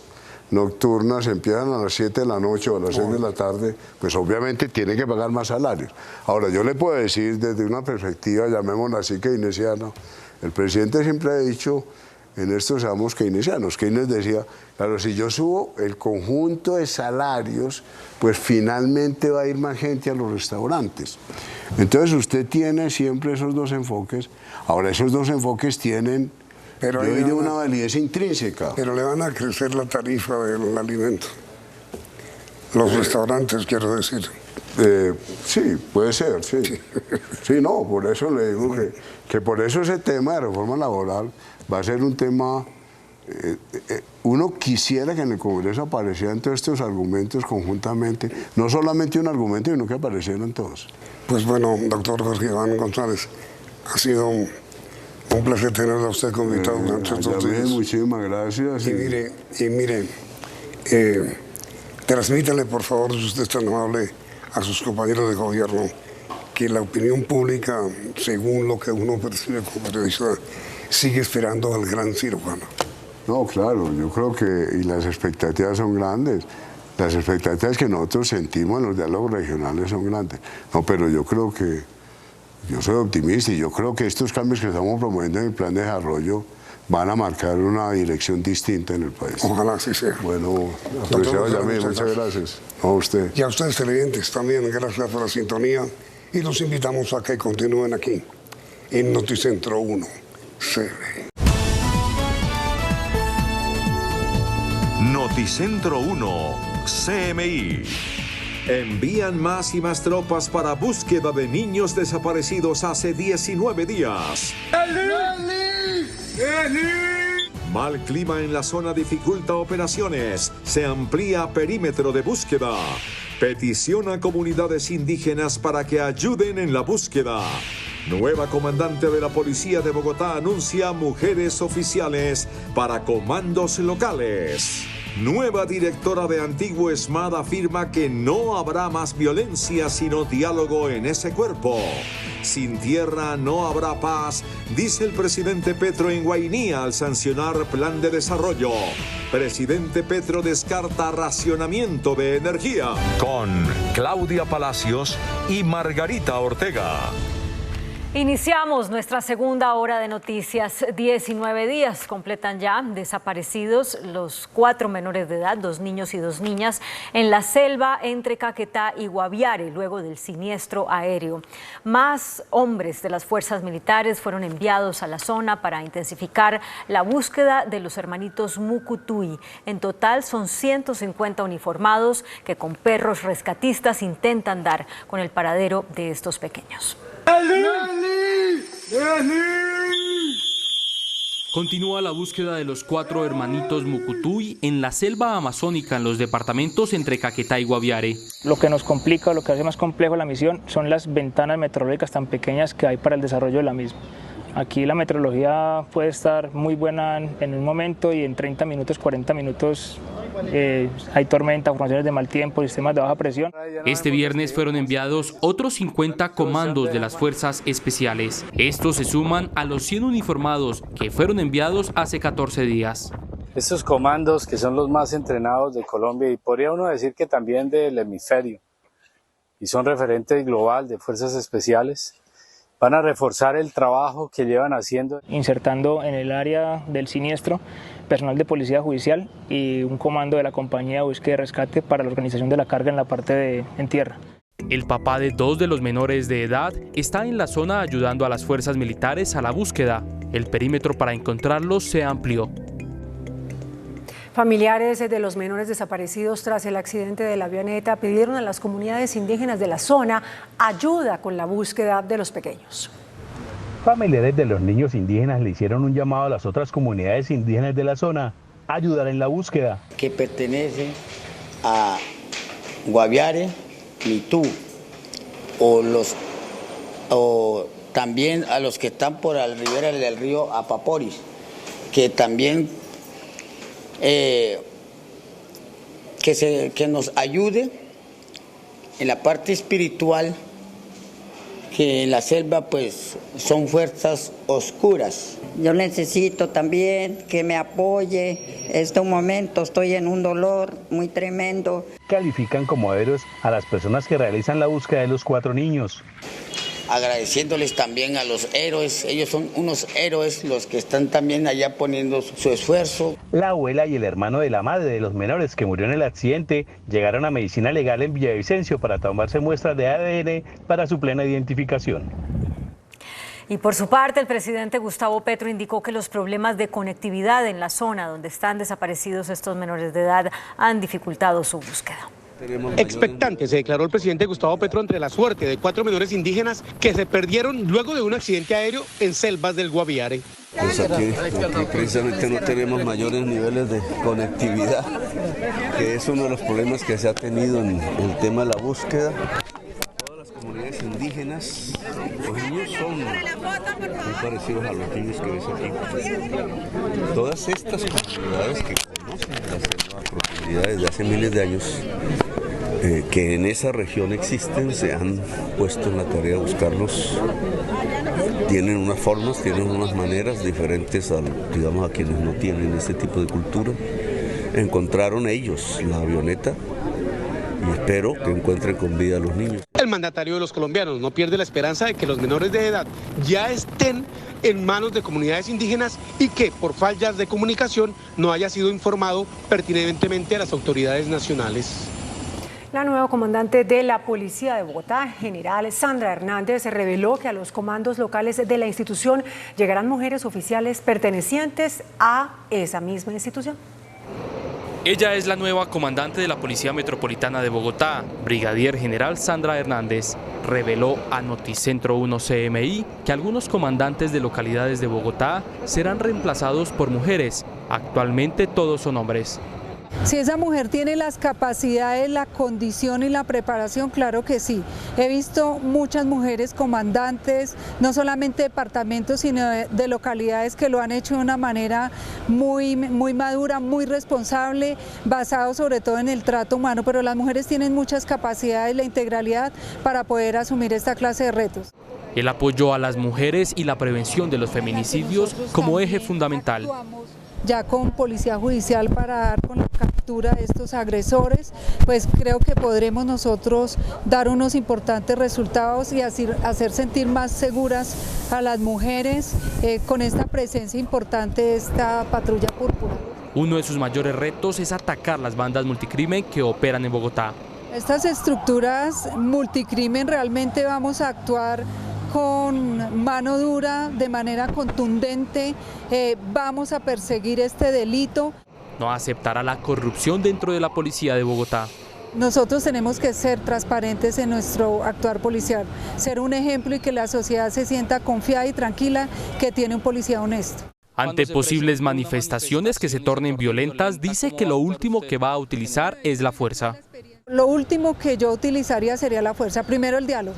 nocturnas empiezan a las 7 de la noche o a las 6 de la tarde, pues obviamente tiene que pagar más salarios. Ahora, yo le puedo decir desde una perspectiva, llamémosla así, keynesiana, el presidente siempre ha dicho, en esto seamos keynesianos. Keynes decía, claro, si yo subo el conjunto de salarios, pues finalmente va a ir más gente a los restaurantes. Entonces usted tiene siempre esos dos enfoques. Ahora, esos dos enfoques tienen... Pero yo diría una validez intrínseca. Pero le van a crecer la tarifa del alimento. Los restaurantes, quiero decir. Sí, puede ser, sí. Sí, no, por eso le digo que por eso ese tema de reforma laboral va a ser un tema... uno quisiera que en el Congreso aparecieran todos estos argumentos conjuntamente, no solamente un argumento, sino que aparecieran todos. Pues bueno, doctor Jorge Iván González, ha sido un placer tenerlo a usted como invitado durante estos días. Muchísimas gracias. Y mire, transmítale por favor, si usted es tan amable, a sus compañeros de gobierno, que la opinión pública, según lo que uno percibe como periodista, sigue esperando al gran cirujano. No, claro, yo creo que y las expectativas son grandes. Las expectativas que nosotros sentimos en los diálogos regionales son grandes. No, pero yo creo que yo soy optimista y yo creo que estos cambios que estamos promoviendo en el plan de desarrollo van a marcar una dirección distinta en el país. Ojalá así sea. Bueno, apreciado Yamid, muchas gracias. A usted. Y a ustedes televidentes también, gracias por la sintonía y los invitamos a que continúen aquí en Noticentro 1 CB. Noticentro 1 CMI. Envían más y más tropas para búsqueda de niños desaparecidos hace 19 días. Mal clima en la zona dificulta operaciones. Se amplía perímetro de búsqueda. Petición a comunidades indígenas para que ayuden en la búsqueda. Nueva comandante de la Policía de Bogotá anuncia mujeres oficiales para comandos locales. Nueva directora de Antiguo ESMAD afirma que no habrá más violencia sino diálogo en ese cuerpo. Sin tierra no habrá paz, dice el presidente Petro en Guainía al sancionar plan de desarrollo. Presidente Petro descarta racionamiento de energía. Con Claudia Palacios y Margarita Ortega. Iniciamos nuestra segunda hora de noticias. 19 días completan ya desaparecidos los 4 menores de edad, 2 niños y 2 niñas, en la selva entre Caquetá y Guaviare, luego del siniestro aéreo. Más hombres de las fuerzas militares fueron enviados a la zona para intensificar la búsqueda de los hermanitos Mucutuy. En total son 150 uniformados que con perros rescatistas intentan dar con el paradero de estos pequeños. Continúa la búsqueda de los 4 hermanitos Mucutuy en la selva amazónica en los departamentos entre Caquetá y Guaviare. Lo que nos complica, lo que hace más complejo la misión son las ventanas meteorológicas tan pequeñas que hay para el desarrollo de la misma. Aquí la meteorología puede estar muy buena en un momento y en 30 minutos, 40 minutos hay tormenta, formaciones de mal tiempo, sistemas de baja presión. Este viernes fueron enviados otros 50 comandos de las fuerzas especiales. Estos se suman a los 100 uniformados que fueron enviados hace 14 días. Estos comandos, que son los más entrenados de Colombia y podría uno decir que también del hemisferio, y son referentes global de fuerzas especiales, van a reforzar el trabajo que llevan haciendo. Insertando en el área del siniestro personal de policía judicial y un comando de la compañía de búsqueda y rescate para la organización de la carga en la parte en tierra. El papá de 2 de los menores de edad está en la zona ayudando a las fuerzas militares a la búsqueda. El perímetro para encontrarlos se amplió. Familiares de los menores desaparecidos tras el accidente de la avioneta pidieron a las comunidades indígenas de la zona ayuda con la búsqueda de los pequeños. Familiares de los niños indígenas le hicieron un llamado a las otras comunidades indígenas de la zona a ayudar en la búsqueda. Que pertenece a Guaviare, Mitú, o también a los que están por la ribera del río Apaporis, que también que nos ayude en la parte espiritual, que en la selva pues son fuerzas oscuras. Yo necesito también que me apoye. Este momento estoy en un dolor muy tremendo. Califican como héroes a las personas que realizan la búsqueda de los 4 niños. Agradeciéndoles también a los héroes, ellos son unos héroes los que están también allá poniendo su esfuerzo. La abuela y el hermano de la madre de los menores que murió en el accidente llegaron a Medicina Legal en Villavicencio para tomarse muestras de ADN para su plena identificación. Y por su parte, el presidente Gustavo Petro indicó que los problemas de conectividad en la zona donde están desaparecidos estos menores de edad han dificultado su búsqueda. Expectante se declaró el presidente Gustavo Petro ante la suerte de 4 menores indígenas que se perdieron luego de un accidente aéreo en selvas del Guaviare. Pues aquí precisamente no tenemos mayores niveles de conectividad, que es uno de los problemas que se ha tenido en el tema de la búsqueda. Todas las comunidades indígenas, los niños son muy parecidos a los niños que ves aquí. Todas estas comunidades que conocen la selva a profundidad desde hace miles de años, que en esa región existen, se han puesto en la tarea de buscarlos. Tienen unas formas, tienen unas maneras diferentes a, digamos, a quienes no tienen este tipo de cultura. Encontraron ellos la avioneta y espero que encuentren con vida a los niños. El mandatario de los colombianos no pierde la esperanza de que los menores de edad ya estén en manos de comunidades indígenas y que por fallas de comunicación no haya sido informado pertinentemente a las autoridades nacionales. La nueva comandante de la Policía de Bogotá, general Sandra Hernández, reveló que a los comandos locales de la institución llegarán mujeres oficiales pertenecientes a esa misma institución. Ella es la nueva comandante de la Policía Metropolitana de Bogotá, brigadier general Sandra Hernández. Reveló a Noticentro 1 CMI que algunos comandantes de localidades de Bogotá serán reemplazados por mujeres. Actualmente todos son hombres. Si esa mujer tiene las capacidades, la condición y la preparación, claro que sí. He visto muchas mujeres comandantes, no solamente de departamentos, sino de localidades que lo han hecho de una manera muy madura, muy responsable, basado sobre todo en el trato humano, pero las mujeres tienen muchas capacidades, la integralidad para poder asumir esta clase de retos. El apoyo a las mujeres y la prevención de los feminicidios como eje fundamental. Ya con policía judicial para dar con la captura de estos agresores, pues creo que podremos nosotros dar unos importantes resultados y hacer sentir más seguras a las mujeres con esta presencia importante de esta patrulla púrpura. Uno de sus mayores retos es atacar las bandas multicrimen que operan en Bogotá. Estas estructuras multicrimen realmente vamos a actuar con mano dura, de manera contundente, vamos a perseguir este delito. No aceptará la corrupción dentro de la Policía de Bogotá. Nosotros tenemos que ser transparentes en nuestro actuar policial, ser un ejemplo y que la sociedad se sienta confiada y tranquila que tiene un policía honesto. Ante posibles manifestaciones que se tornen violentas, dice que lo último que va a utilizar es la fuerza. Lo último que yo utilizaría sería la fuerza, primero el diálogo.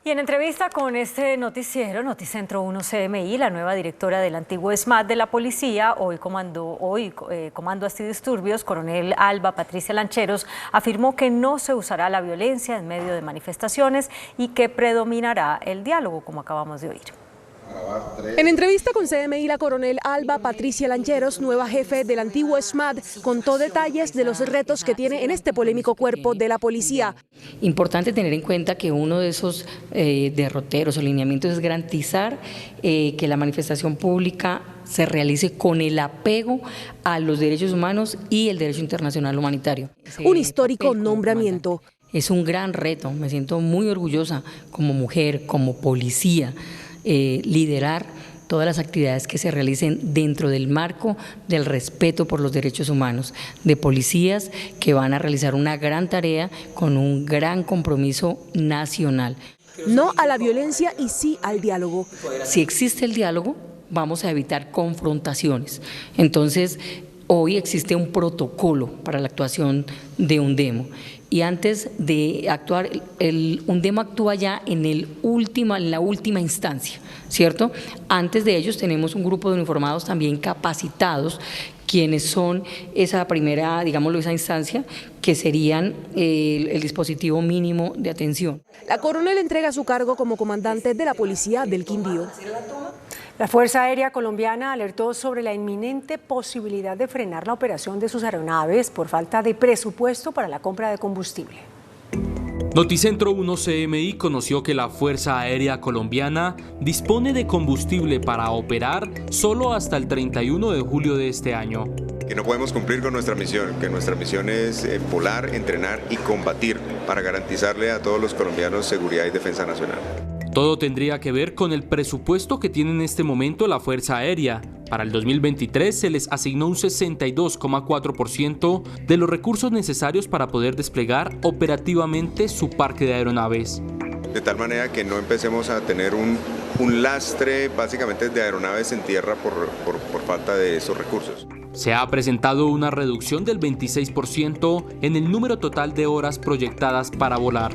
Y en entrevista con este noticiero, Noticentro 1 CMI, la nueva directora del antiguo SMAT de la policía, hoy comando antidisturbios, coronel Alba Patricia Lancheros, afirmó que no se usará la violencia en medio de manifestaciones y que predominará el diálogo, como acabamos de oír. En entrevista con CMI, la coronel Alba Patricia Lancheros, nueva jefe del antiguo SMAT, contó detalles de los retos que tiene en este polémico cuerpo de la policía. Importante tener en cuenta que uno de esos derroteros o lineamientos es garantizar que la manifestación pública se realice con el apego a los derechos humanos y el derecho internacional humanitario. Un histórico nombramiento. Es un gran reto, me siento muy orgullosa como mujer, como policía, liderar todas las actividades que se realicen dentro del marco del respeto por los derechos humanos, de policías que van a realizar una gran tarea con un gran compromiso nacional. No a la violencia y sí al diálogo. Si existe el diálogo, vamos a evitar confrontaciones. Entonces, hoy existe un protocolo para la actuación de UNDEMO. Y antes de actuar, UNDEMO actúa ya en la última instancia, ¿cierto? Antes de ellos tenemos un grupo de uniformados también capacitados, quienes son esa primera, digámoslo, esa instancia, que serían el dispositivo mínimo de atención. La coronel entrega su cargo como comandante de la policía del Quindío. La Fuerza Aérea Colombiana alertó sobre la inminente posibilidad de frenar la operación de sus aeronaves por falta de presupuesto para la compra de combustible. Noticentro 1 CMI conoció que la Fuerza Aérea Colombiana dispone de combustible para operar solo hasta el 31 de julio de este año. Que no podemos cumplir con nuestra misión, que nuestra misión es volar, entrenar y combatir para garantizarle a todos los colombianos seguridad y defensa nacional. Todo tendría que ver con el presupuesto que tiene en este momento la Fuerza Aérea. Para el 2023 se les asignó un 62,4% de los recursos necesarios para poder desplegar operativamente su parque de aeronaves. De tal manera que no empecemos a tener un lastre básicamente de aeronaves en tierra por falta de esos recursos. Se ha presentado una reducción del 26% en el número total de horas proyectadas para volar.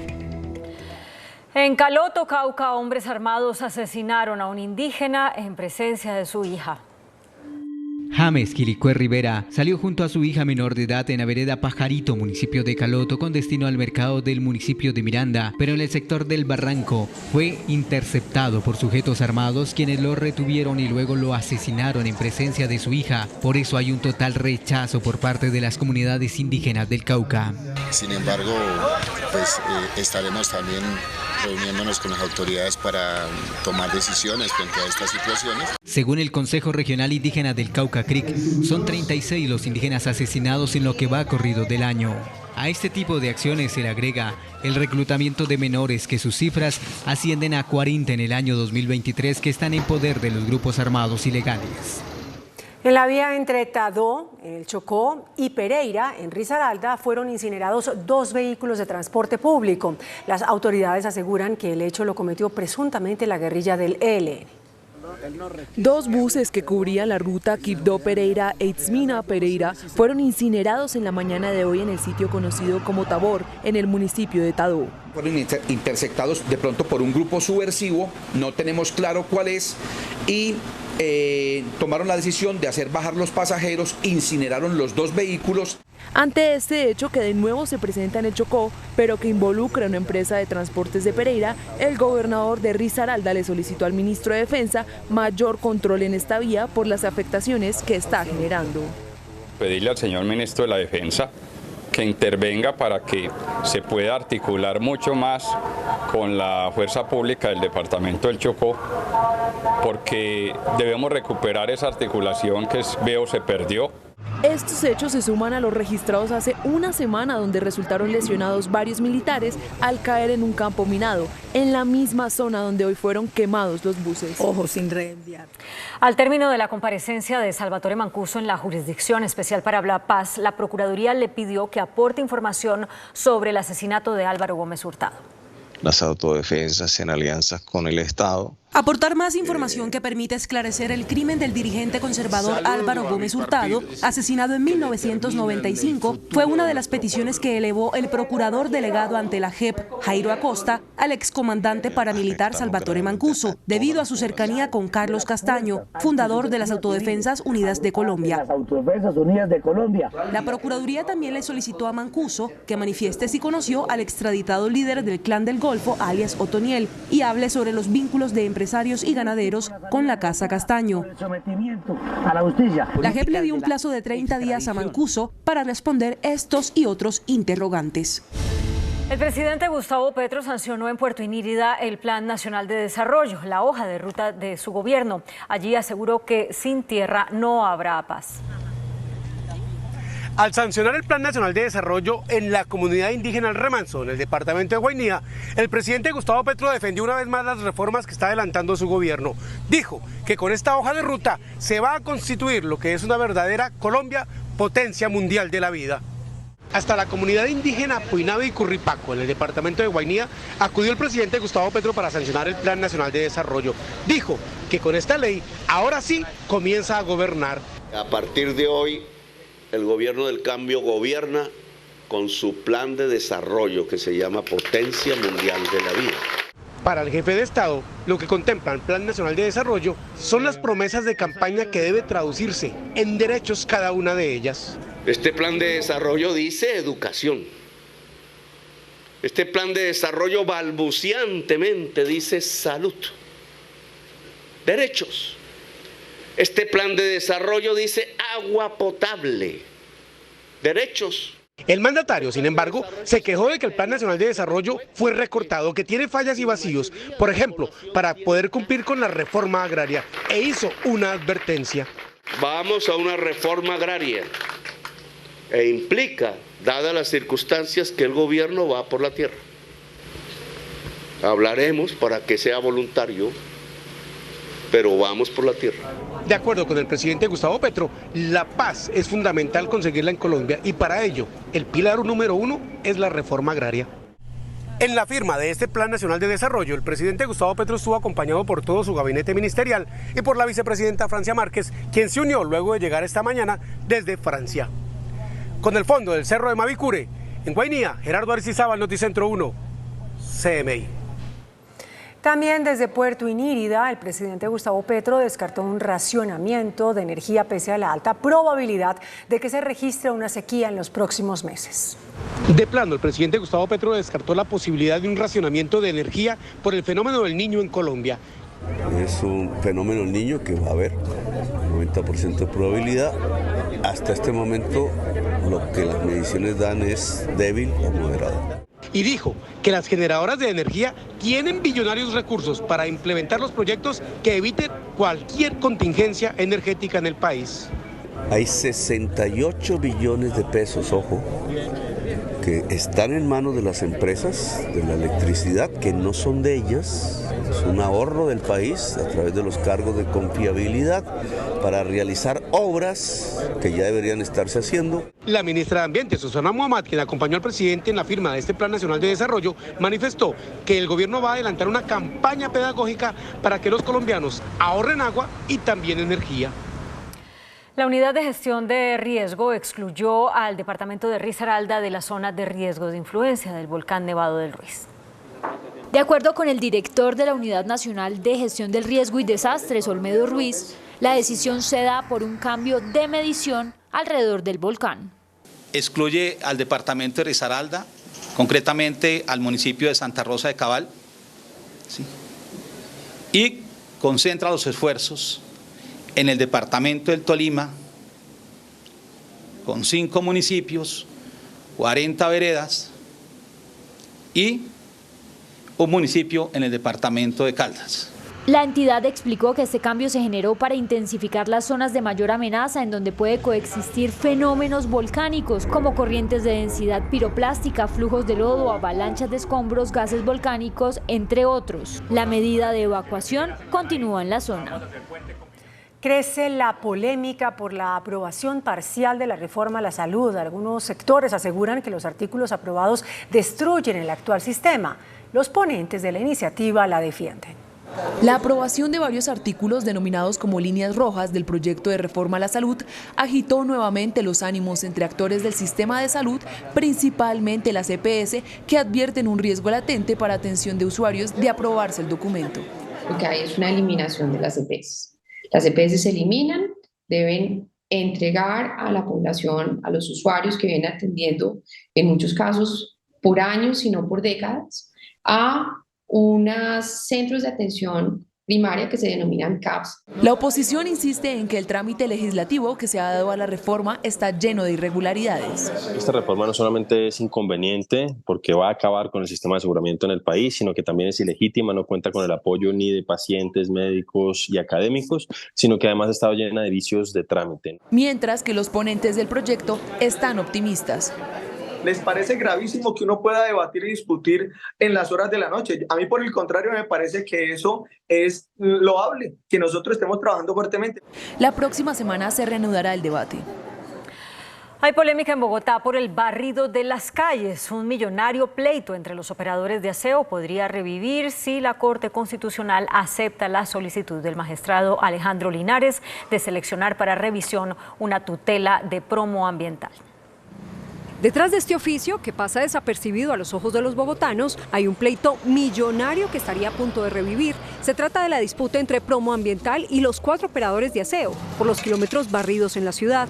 En Caloto, Cauca, hombres armados asesinaron a un indígena en presencia de su hija. James Quilicue Rivera salió junto a su hija menor de edad en la vereda Pajarito, municipio de Caloto, con destino al mercado del municipio de Miranda, pero en el sector del Barranco fue interceptado por sujetos armados quienes lo retuvieron y luego lo asesinaron en presencia de su hija. Por eso hay un total rechazo por parte de las comunidades indígenas del Cauca. Sin embargo, pues estaremos también reuniéndonos con las autoridades para tomar decisiones frente a estas situaciones. Según el Consejo Regional Indígena del Cauca Creek, son 36 los indígenas asesinados en lo que va corrido del año. A este tipo de acciones se le agrega el reclutamiento de menores, que sus cifras ascienden a 40 en el año 2023, que están en poder de los grupos armados ilegales. En la vía entre Tadó, en el Chocó, y Pereira, en Risaralda, fueron incinerados 2 vehículos de transporte público. Las autoridades aseguran que el hecho lo cometió presuntamente la guerrilla del ELN. 2 buses que cubrían la ruta Quibdó-Pereira e Itzmina-Pereira fueron incinerados en la mañana de hoy en el sitio conocido como Tabor, en el municipio de Tadó. Fueron interceptados de pronto por un grupo subversivo, no tenemos claro cuál es, y tomaron la decisión de hacer bajar los pasajeros, incineraron los 2 vehículos. Ante este hecho, que de nuevo se presenta en el Chocó, pero que involucra a una empresa de transportes de Pereira, el gobernador de Risaralda le solicitó al ministro de Defensa mayor control en esta vía por las afectaciones que está generando. Pedirle al señor ministro de la Defensa que intervenga para que se pueda articular mucho más con la fuerza pública del departamento del Chocó, porque debemos recuperar esa articulación que veo se perdió. Estos hechos se suman a los registrados hace una semana, donde resultaron lesionados varios militares al caer en un campo minado, en la misma zona donde hoy fueron quemados los buses. Ojo, sin reenviar. Al término de la comparecencia de Salvatore Mancuso en la Jurisdicción Especial para la Paz, la Procuraduría le pidió que aporte información sobre el asesinato de Álvaro Gómez Hurtado. Las autodefensas en alianzas con el Estado Aportar más información que permita esclarecer el crimen del dirigente conservador Álvaro Gómez Hurtado, asesinado en 1995, fue una de las peticiones que elevó el procurador delegado ante la JEP, Jairo Acosta, al excomandante paramilitar Salvatore Mancuso, debido a su cercanía con Carlos Castaño, fundador de las Autodefensas Unidas de Colombia. La Procuraduría también le solicitó a Mancuso que manifieste si conoció al extraditado líder del Clan del Golfo, alias Otoniel, y hable sobre los vínculos de empresarios y ganaderos con la Casa Castaño. La JEP le dio un plazo de 30 días a Mancuso para responder estos y otros interrogantes. El presidente Gustavo Petro sancionó en Puerto Inírida el Plan Nacional de Desarrollo, la hoja de ruta de su gobierno. Allí aseguró que sin tierra no habrá paz. Al sancionar el Plan Nacional de Desarrollo en la comunidad indígena El Remanso, en el departamento de Guainía, el presidente Gustavo Petro defendió una vez más las reformas que está adelantando su gobierno. Dijo que con esta hoja de ruta se va a constituir lo que es una verdadera Colombia, potencia mundial de la vida. Hasta la comunidad indígena Puinabe y Curripaco, en el departamento de Guainía, acudió el presidente Gustavo Petro para sancionar el Plan Nacional de Desarrollo. Dijo que con esta ley, ahora sí, comienza a gobernar. A partir de hoy, el gobierno del cambio gobierna con su plan de desarrollo que se llama Potencia Mundial de la Vida. Para el jefe de Estado, lo que contempla el Plan Nacional de Desarrollo son las promesas de campaña que debe traducirse en derechos cada una de ellas. Este plan de desarrollo dice educación. Este plan de desarrollo balbuciantemente dice salud, derechos. Este plan de desarrollo dice agua potable, derechos. El mandatario, sin embargo, se quejó de que el Plan Nacional de Desarrollo fue recortado, que tiene fallas y vacíos, por ejemplo, para poder cumplir con la reforma agraria, e hizo una advertencia. Vamos a una reforma agraria e implica, dadas las circunstancias, que el gobierno va por la tierra. Hablaremos para que sea voluntario, pero vamos por la tierra. De acuerdo con el presidente Gustavo Petro, la paz es fundamental conseguirla en Colombia y para ello el pilar número 1 es la reforma agraria. En la firma de este Plan Nacional de Desarrollo, el presidente Gustavo Petro estuvo acompañado por todo su gabinete ministerial y por la vicepresidenta Francia Márquez, quien se unió luego de llegar esta mañana desde Francia. Con el fondo del Cerro de Mavicure, en Guainía, Gerardo Arcizábal, Noticentro 1, CMI. También desde Puerto Inírida, el presidente Gustavo Petro descartó un racionamiento de energía pese a la alta probabilidad de que se registre una sequía en los próximos meses. De plano, el presidente Gustavo Petro descartó la posibilidad de un racionamiento de energía por el fenómeno del Niño en Colombia. Es un fenómeno del Niño que va a haber 90% de probabilidad. Hasta este momento, lo que las mediciones dan es débil o moderado. Y dijo que las generadoras de energía tienen billonarios recursos para implementar los proyectos que eviten cualquier contingencia energética en el país. Hay 68 billones de pesos, ojo, que están en manos de las empresas de la electricidad, que no son de ellas. Es un ahorro del país a través de los cargos de confiabilidad para realizar obras que ya deberían estarse haciendo. La ministra de Ambiente, Susana Muhammad, quien acompañó al presidente en la firma de este Plan Nacional de Desarrollo, manifestó que el gobierno va a adelantar una campaña pedagógica para que los colombianos ahorren agua y también energía. La Unidad de Gestión de Riesgo excluyó al departamento de Risaralda de la zona de riesgo de influencia del volcán Nevado del Ruiz. De acuerdo con el director de la Unidad Nacional de Gestión del Riesgo y Desastres, Olmedo Ruiz, la decisión se da por un cambio de medición alrededor del volcán. Excluye al departamento de Risaralda, concretamente al municipio de Santa Rosa de Cabal, ¿sí?, y concentra los esfuerzos en el departamento del Tolima, con 5 municipios, 40 veredas y un municipio en el departamento de Caldas. La entidad explicó que este cambio se generó para intensificar las zonas de mayor amenaza en donde puede coexistir fenómenos volcánicos como corrientes de densidad piroplástica, flujos de lodo, avalanchas de escombros, gases volcánicos, entre otros. La medida de evacuación continúa en la zona. Crece la polémica por la aprobación parcial de la reforma a la salud. Algunos sectores aseguran que los artículos aprobados destruyen el actual sistema. Los ponentes de la iniciativa la defienden. La aprobación de varios artículos denominados como líneas rojas del proyecto de reforma a la salud agitó nuevamente los ánimos entre actores del sistema de salud, principalmente las EPS, que advierten un riesgo latente para atención de usuarios de aprobarse el documento. Lo que hay es una eliminación de las EPS. Las EPS se eliminan, deben entregar a la población, a los usuarios que vienen atendiendo, en muchos casos por años, sino por décadas, a unos centros de atención primaria que se denominan CAPS. La oposición insiste en que el trámite legislativo que se ha dado a la reforma está lleno de irregularidades. Esta reforma no solamente es inconveniente porque va a acabar con el sistema de aseguramiento en el país, sino que también es ilegítima, no cuenta con el apoyo ni de pacientes, médicos y académicos, sino que además ha estado llena de vicios de trámite. Mientras que los ponentes del proyecto están optimistas. ¿Les parece gravísimo que uno pueda debatir y discutir en las horas de la noche? A mí, por el contrario, me parece que eso es loable, que nosotros estemos trabajando fuertemente. La próxima semana se reanudará el debate. Hay polémica en Bogotá por el barrido de las calles. Un millonario pleito entre los operadores de aseo podría revivir si la Corte Constitucional acepta la solicitud del magistrado Alejandro Linares de seleccionar para revisión una tutela de promo ambiental. Detrás de este oficio, que pasa desapercibido a los ojos de los bogotanos, hay un pleito millonario que estaría a punto de revivir. Se trata de la disputa entre Promo Ambiental y los 4 operadores de aseo por los kilómetros barridos en la ciudad.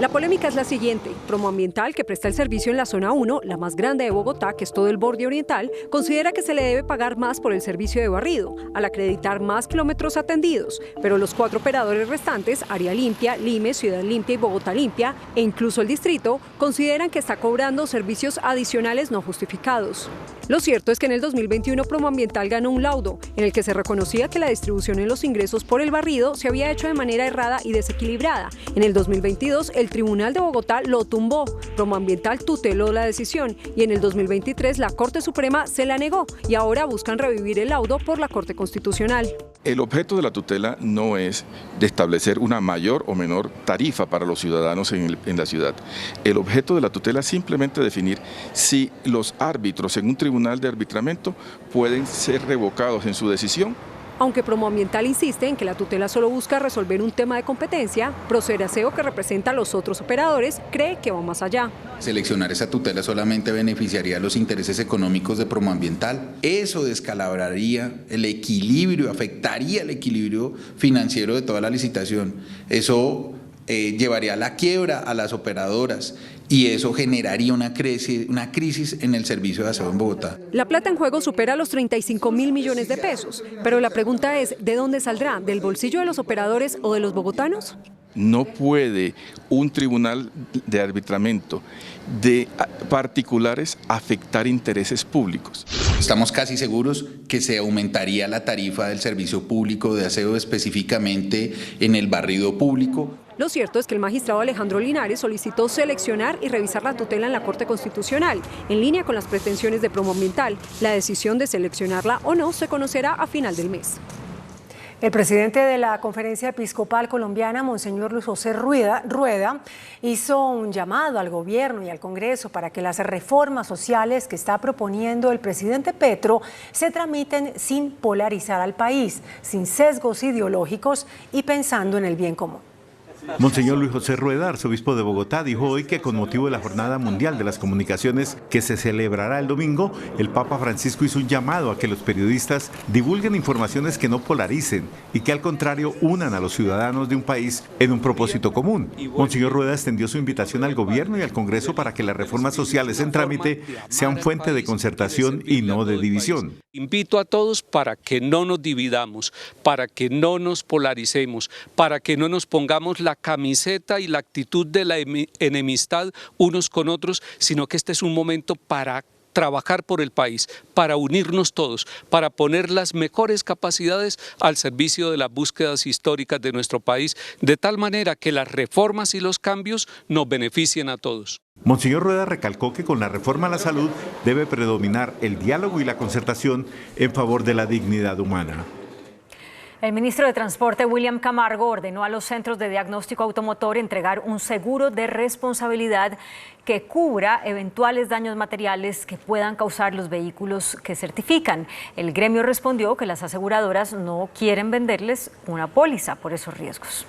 La polémica es la siguiente. Promo Ambiental, que presta el servicio en la zona 1, la más grande de Bogotá, que es todo el borde oriental, considera que se le debe pagar más por el servicio de barrido, al acreditar más kilómetros atendidos. Pero los 4 operadores restantes, Área Limpia, Lime, Ciudad Limpia y Bogotá Limpia, e incluso el distrito, consideran que está cobrando servicios adicionales no justificados. Lo cierto es que en el 2021 Promo Ambiental ganó un laudo, en el que se reconocía que la distribución en los ingresos por el barrido se había hecho de manera errada y desequilibrada. En el 2022, el Tribunal de Bogotá lo tumbó. Promo Ambiental tuteló la decisión y en el 2023 la Corte Suprema se la negó y ahora buscan revivir el laudo por la Corte Constitucional. El objeto de la tutela no es de establecer una mayor o menor tarifa para los ciudadanos en la ciudad. El objeto de la tutela es simplemente definir si los árbitros en un tribunal de arbitramiento pueden ser revocados en su decisión. Aunque Promo Ambiental insiste en que la tutela solo busca resolver un tema de competencia, Proceraseo, que representa a los otros operadores, cree que va más allá. Seleccionar esa tutela solamente beneficiaría a los intereses económicos de Promo Ambiental. Eso descalabraría el equilibrio, afectaría el equilibrio financiero de toda la licitación. Eso llevaría a la quiebra a las operadoras y eso generaría una crisis en el servicio de aseo en Bogotá. La plata en juego supera los 35.000 millones de pesos, pero la pregunta es, ¿de dónde saldrá? ¿Del bolsillo de los operadores o de los bogotanos? No puede un tribunal de arbitramiento de particulares afectar intereses públicos. Estamos casi seguros que se aumentaría la tarifa del servicio público de aseo específicamente en el barrido público. Lo cierto es que el magistrado Alejandro Linares solicitó seleccionar y revisar la tutela en la Corte Constitucional, en línea con las pretensiones de Promo Ambiental. La decisión de seleccionarla o no se conocerá a final del mes. El presidente de la Conferencia Episcopal Colombiana, Monseñor Luis José Rueda, hizo un llamado al gobierno y al Congreso para que las reformas sociales que está proponiendo el presidente Petro se tramiten sin polarizar al país, sin sesgos ideológicos y pensando en el bien común. Monseñor Luis José Rueda, arzobispo de Bogotá, dijo hoy que con motivo de la Jornada Mundial de las Comunicaciones que se celebrará el domingo, el Papa Francisco hizo un llamado a que los periodistas divulguen informaciones que no polaricen y que al contrario unan a los ciudadanos de un país en un propósito común. Monseñor Rueda extendió su invitación al gobierno y al Congreso para que las reformas sociales en trámite sean fuente de concertación y no de división. Invito a todos para que no nos dividamos, para que no nos polaricemos, para que no nos pongamos la camiseta y la actitud de la enemistad unos con otros, sino que este es un momento para trabajar por el país, para unirnos todos, para poner las mejores capacidades al servicio de las búsquedas históricas de nuestro país, de tal manera que las reformas y los cambios nos beneficien a todos. Monseñor Rueda recalcó que con la reforma a la salud debe predominar el diálogo y la concertación en favor de la dignidad humana. El ministro de Transporte, William Camargo, ordenó a los centros de diagnóstico automotor entregar un seguro de responsabilidad que cubra eventuales daños materiales que puedan causar los vehículos que certifican. El gremio respondió que las aseguradoras no quieren venderles una póliza por esos riesgos.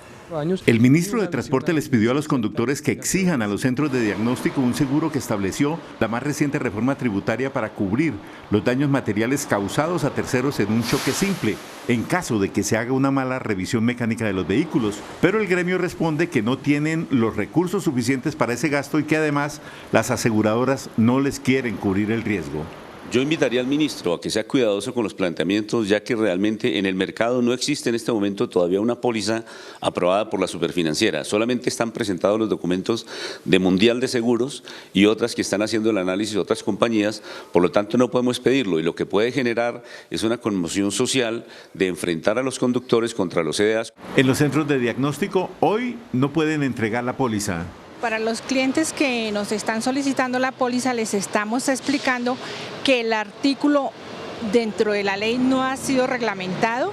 El ministro de Transporte les pidió a los conductores que exijan a los centros de diagnóstico un seguro que estableció la más reciente reforma tributaria para cubrir los daños materiales causados a terceros en un choque simple, en caso de que se haga una mala revisión mecánica de los vehículos. Pero el gremio responde que no tienen los recursos suficientes para ese gasto y que además las aseguradoras no les quieren cubrir el riesgo. Yo invitaría al ministro a que sea cuidadoso con los planteamientos, ya que realmente en el mercado no existe en este momento todavía una póliza aprobada por la superfinanciera. Solamente están presentados los documentos de Mundial de Seguros y otras que están haciendo el análisis de otras compañías, por lo tanto no podemos pedirlo, y lo que puede generar es una conmoción social de enfrentar a los conductores contra los CDAs. En los centros de diagnóstico hoy no pueden entregar la póliza. Para los clientes que nos están solicitando la póliza les estamos explicando que el artículo dentro de la ley no ha sido reglamentado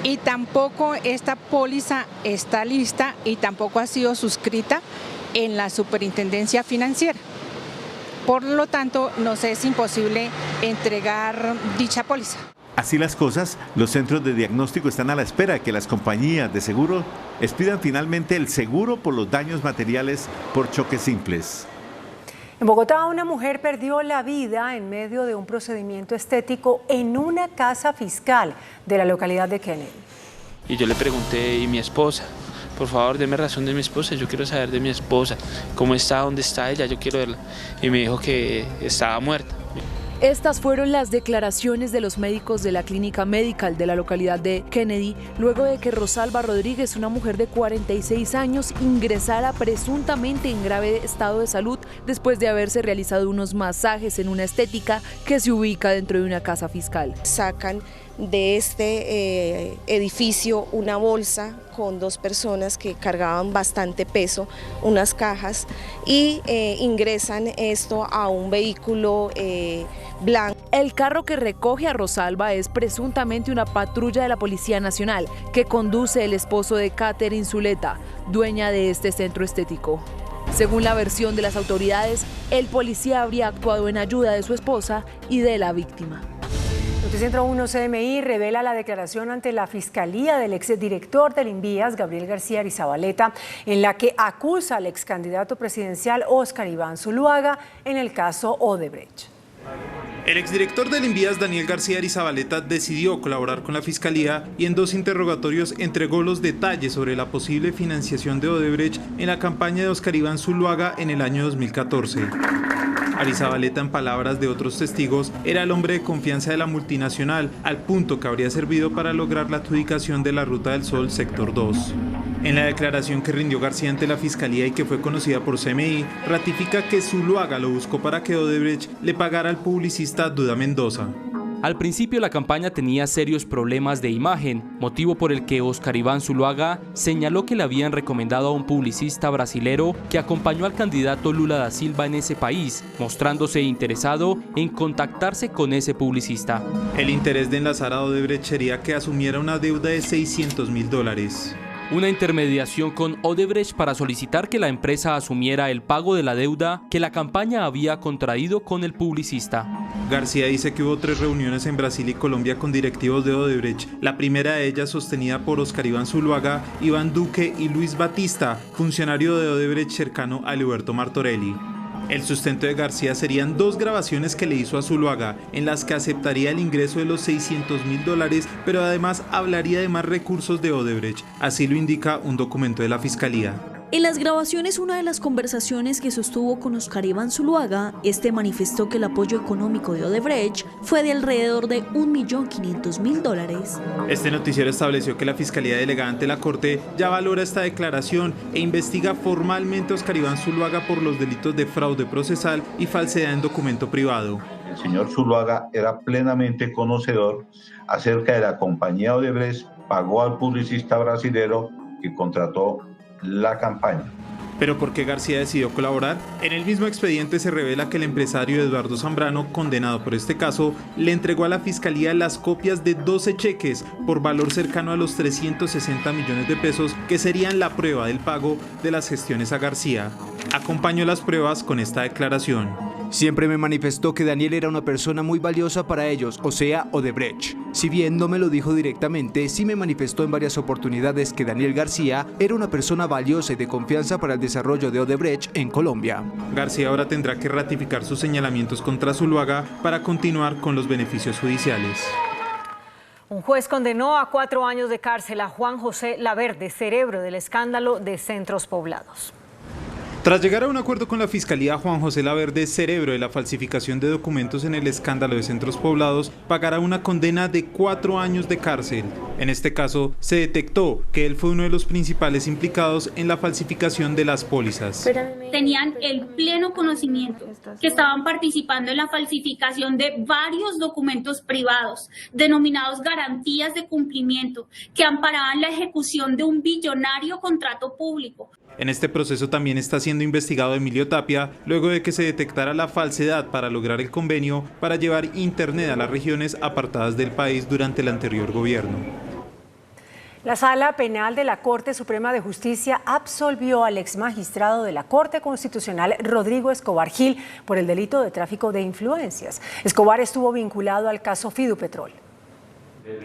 y tampoco esta póliza está lista y tampoco ha sido suscrita en la Superintendencia Financiera. Por lo tanto, nos es imposible entregar dicha póliza. Así las cosas, los centros de diagnóstico están a la espera de que las compañías de seguro expidan finalmente el seguro por los daños materiales por choques simples. En Bogotá, una mujer perdió la vida en medio de un procedimiento estético en una casa fiscal de la localidad de Kennedy. Y yo le pregunté, ¿y mi esposa? Por favor, deme razón de mi esposa, yo quiero saber de mi esposa, cómo está, dónde está ella, yo quiero verla. Y me dijo que estaba muerta. Estas fueron las declaraciones de los médicos de la clínica Medical de la localidad de Kennedy, luego de que Rosalba Rodríguez, una mujer de 46 años, ingresara presuntamente en grave estado de salud después de haberse realizado unos masajes en una estética que se ubica dentro de una casa fiscal. Sacan de este edificio una bolsa con dos personas que cargaban bastante peso, unas cajas, y ingresan esto a un vehículo blanco. El carro que recoge a Rosalba es presuntamente una patrulla de la Policía Nacional que conduce el esposo de Catherine Zuleta, dueña de este centro estético. Según la versión de las autoridades, el policía habría actuado en ayuda de su esposa y de la víctima. Noticentro 1 CMI revela la declaración ante la Fiscalía del exdirector del Invías, Gabriel García Arizabaleta, en la que acusa al excandidato presidencial Óscar Iván Zuluaga en el caso Odebrecht. El exdirector del Invías, Daniel García Arizabaleta, decidió colaborar con la Fiscalía y en 2 interrogatorios entregó los detalles sobre la posible financiación de Odebrecht en la campaña de Óscar Iván Zuluaga en el año 2014. Arizabaleta, en palabras de otros testigos, era el hombre de confianza de la multinacional, al punto que habría servido para lograr la adjudicación de la Ruta del Sol Sector 2. En la declaración que rindió García ante la Fiscalía y que fue conocida por CMI, ratifica que Zuluaga lo buscó para que Odebrecht le pagara al publicista Duda Mendoza. Al principio la campaña tenía serios problemas de imagen, motivo por el que Óscar Iván Zuluaga señaló que le habían recomendado a un publicista brasilero que acompañó al candidato Lula da Silva en ese país, mostrándose interesado en contactarse con ese publicista. El interés de enlazar a Odebrecht sería que asumiera una deuda de $600.000. Una intermediación con Odebrecht para solicitar que la empresa asumiera el pago de la deuda que la campaña había contraído con el publicista. García dice que hubo 3 reuniones en Brasil y Colombia con directivos de Odebrecht. La primera de ellas sostenida por Óscar Iván Zuluaga, Iván Duque y Luis Batista, funcionario de Odebrecht cercano a Liberto Martorelli. El sustento de García serían 2 grabaciones que le hizo a Zuluaga, en las que aceptaría el ingreso de los $600.000, pero además hablaría de más recursos de Odebrecht. Así lo indica un documento de la Fiscalía. En las grabaciones, una de las conversaciones que sostuvo con Óscar Iván Zuluaga, este manifestó que el apoyo económico de Odebrecht fue de alrededor de $1.500.000. Este noticiero estableció que la Fiscalía delegada ante la Corte ya valora esta declaración e investiga formalmente a Óscar Iván Zuluaga por los delitos de fraude procesal y falsedad en documento privado. El señor Zuluaga era plenamente conocedor acerca de la compañía Odebrecht, pagó al publicista brasilero que contrató la campaña. ¿Pero por qué García decidió colaborar? En el mismo expediente se revela que el empresario Eduardo Zambrano, condenado por este caso, le entregó a la fiscalía las copias de 12 cheques por valor cercano a los 360 millones de pesos que serían la prueba del pago de las gestiones a García. Acompañó las pruebas con esta declaración. Siempre me manifestó que Daniel era una persona muy valiosa para ellos, o sea, Odebrecht. Si bien no me lo dijo directamente, sí me manifestó en varias oportunidades que Daniel García era una persona valiosa y de confianza para el desarrollo de Odebrecht en Colombia. García ahora tendrá que ratificar sus señalamientos contra Zuluaga para continuar con los beneficios judiciales. Un juez condenó a 4 años de cárcel a Juan José Laverde, cerebro del escándalo de Centros Poblados. Tras llegar a un acuerdo con la Fiscalía, Juan José Laverde, cerebro de la falsificación de documentos en el escándalo de Centros Poblados, pagará una condena de 4 años de cárcel. En este caso, se detectó que él fue uno de los principales implicados en la falsificación de las pólizas. Tenían el pleno conocimiento que estaban participando en la falsificación de varios documentos privados, denominados garantías de cumplimiento, que amparaban la ejecución de un billonario contrato público. En este proceso también está siendo investigado Emilio Tapia, luego de que se detectara la falsedad para lograr el convenio para llevar Internet a las regiones apartadas del país durante el anterior gobierno. La Sala Penal de la Corte Suprema de Justicia absolvió al exmagistrado de la Corte Constitucional, Rodrigo Escobar Gil, por el delito de tráfico de influencias. Escobar estuvo vinculado al caso Fidupetrol.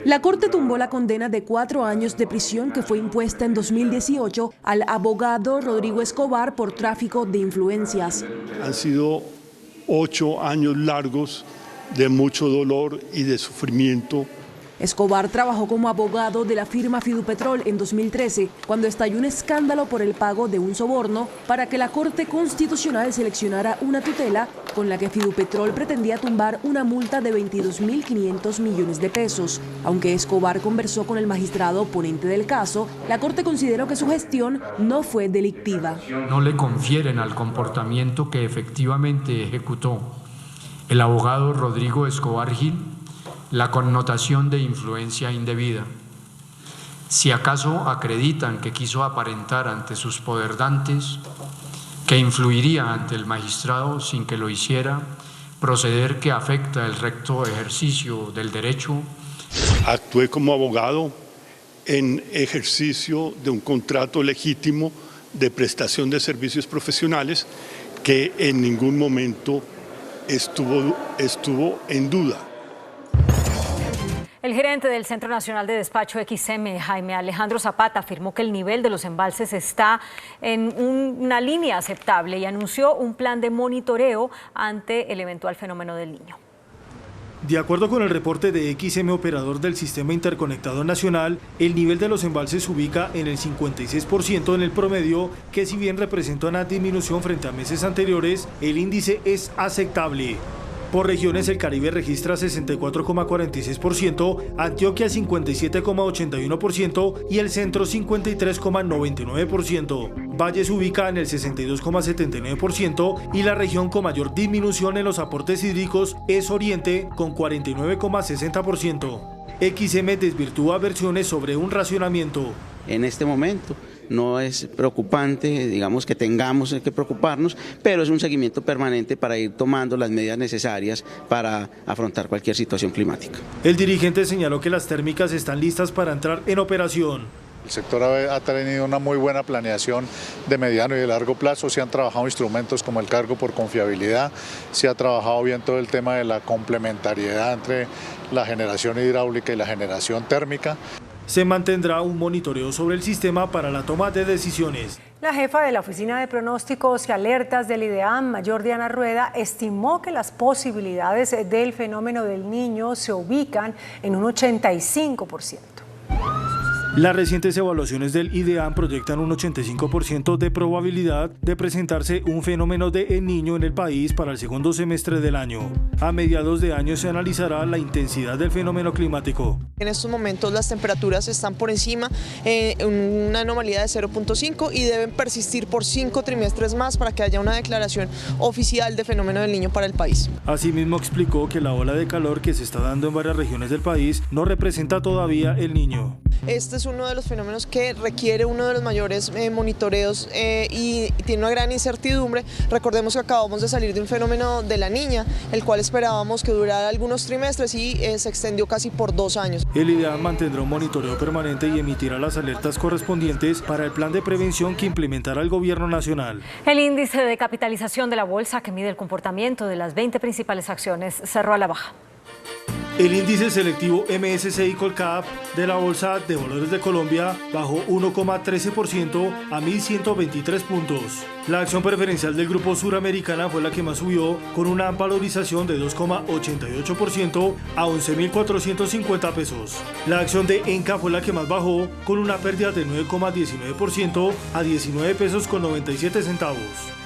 La Corte tumbó la condena de 4 años de prisión que fue impuesta en 2018 al abogado Rodrigo Escobar por tráfico de influencias. Han sido 8 años largos de mucho dolor y de sufrimiento. Escobar trabajó como abogado de la firma Fidupetrol en 2013, cuando estalló un escándalo por el pago de un soborno para que la Corte Constitucional seleccionara una tutela con la que Fidupetrol pretendía tumbar una multa de 22.500 millones de pesos. Aunque Escobar conversó con el magistrado ponente del caso, la Corte consideró que su gestión no fue delictiva. No le confieren al comportamiento que efectivamente ejecutó el abogado Rodrigo Escobar Gil la connotación de influencia indebida. Si acaso acreditan que quiso aparentar ante sus poderdantes que influiría ante el magistrado sin que lo hiciera, proceder que afecta el recto ejercicio del derecho. Actué como abogado en ejercicio de un contrato legítimo de prestación de servicios profesionales que en ningún momento estuvo en duda. El gerente del Centro Nacional de Despacho XM, Jaime Alejandro Zapata, afirmó que el nivel de los embalses está en una línea aceptable y anunció un plan de monitoreo ante el eventual fenómeno del Niño. De acuerdo con el reporte de XM, operador del Sistema Interconectado Nacional, el nivel de los embalses se ubica en el 56% en el promedio, que si bien representa una disminución frente a meses anteriores, el índice es aceptable. Por regiones, el Caribe registra 64,46%, Antioquia 57,81% y el Centro 53,99%. Valle se ubica en el 62,79% y la región con mayor disminución en los aportes hídricos es Oriente con 49,60%. XM desvirtúa versiones sobre un racionamiento. En este momento no es preocupante, digamos, que tengamos que preocuparnos, pero es un seguimiento permanente para ir tomando las medidas necesarias para afrontar cualquier situación climática. El dirigente señaló que las térmicas están listas para entrar en operación. El sector ha tenido una muy buena planeación de mediano y de largo plazo, se han trabajado instrumentos como el cargo por confiabilidad, se ha trabajado bien todo el tema de la complementariedad entre la generación hidráulica y la generación térmica. Se mantendrá un monitoreo sobre el sistema para la toma de decisiones. La jefa de la Oficina de Pronósticos y Alertas del IDEAM, Mayor Diana Rueda, estimó que las posibilidades del fenómeno del Niño se ubican en un 85%. Las recientes evaluaciones del IDEAM proyectan un 85% de probabilidad de presentarse un fenómeno de El Niño en el país para el segundo semestre del año. A mediados de año se analizará la intensidad del fenómeno climático. En estos momentos las temperaturas están por encima, una anomalía de 0.5 y deben persistir por 5 trimestres más para que haya una declaración oficial de fenómeno del Niño para el país. Asimismo explicó que la ola de calor que se está dando en varias regiones del país no representa todavía El Niño. Este es uno de los fenómenos que requiere uno de los mayores monitoreos y tiene una gran incertidumbre. Recordemos que acabamos de salir de un fenómeno de la niña, el cual esperábamos que durara algunos trimestres y se extendió casi por 2 años. El IDEAM mantendrá un monitoreo permanente y emitirá las alertas correspondientes para el plan de prevención que implementará el gobierno nacional. El índice de capitalización de la bolsa, que mide el comportamiento de las 20 principales acciones, cerró a la baja. El índice selectivo MSCI Colcap de la Bolsa de Valores de Colombia bajó 1,13% a 1.123 puntos. La acción preferencial del Grupo Suramericana fue la que más subió, con una valorización de 2,88% a 11.450 pesos. La acción de Enca fue la que más bajó, con una pérdida de 9,19% a 19 pesos con 97 centavos.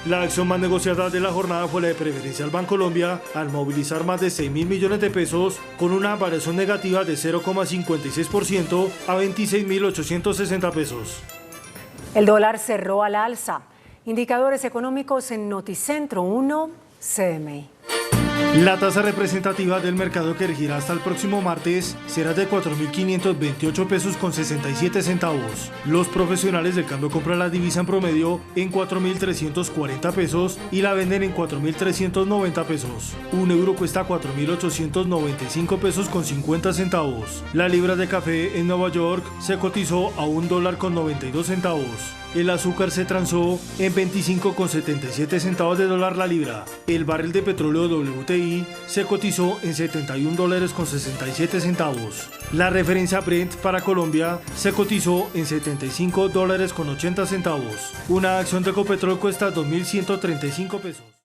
La acción más negociada de la jornada fue la de Preferencial Bancolombia, al movilizar más de 6.000 millones de pesos, con una variación negativa de 0,56% a 26.860 pesos. El dólar cerró al alza. Indicadores económicos en Noticentro 1, CMI. La tasa representativa del mercado que regirá hasta el próximo martes será de 4.528 pesos con 67 centavos. Los profesionales del cambio compran la divisa en promedio en 4.340 pesos y la venden en 4.390 pesos. Un euro cuesta 4.895 pesos con 50 centavos. La libra de café en Nueva York se cotizó a $1 con 92 centavos. El azúcar se transó en 25,77 centavos de dólar la libra. El barril de petróleo WTI se cotizó en $71 con 67 centavos. La referencia Brent para Colombia se cotizó en $75 con 80 centavos. Una acción de Ecopetrol cuesta 2.135 pesos.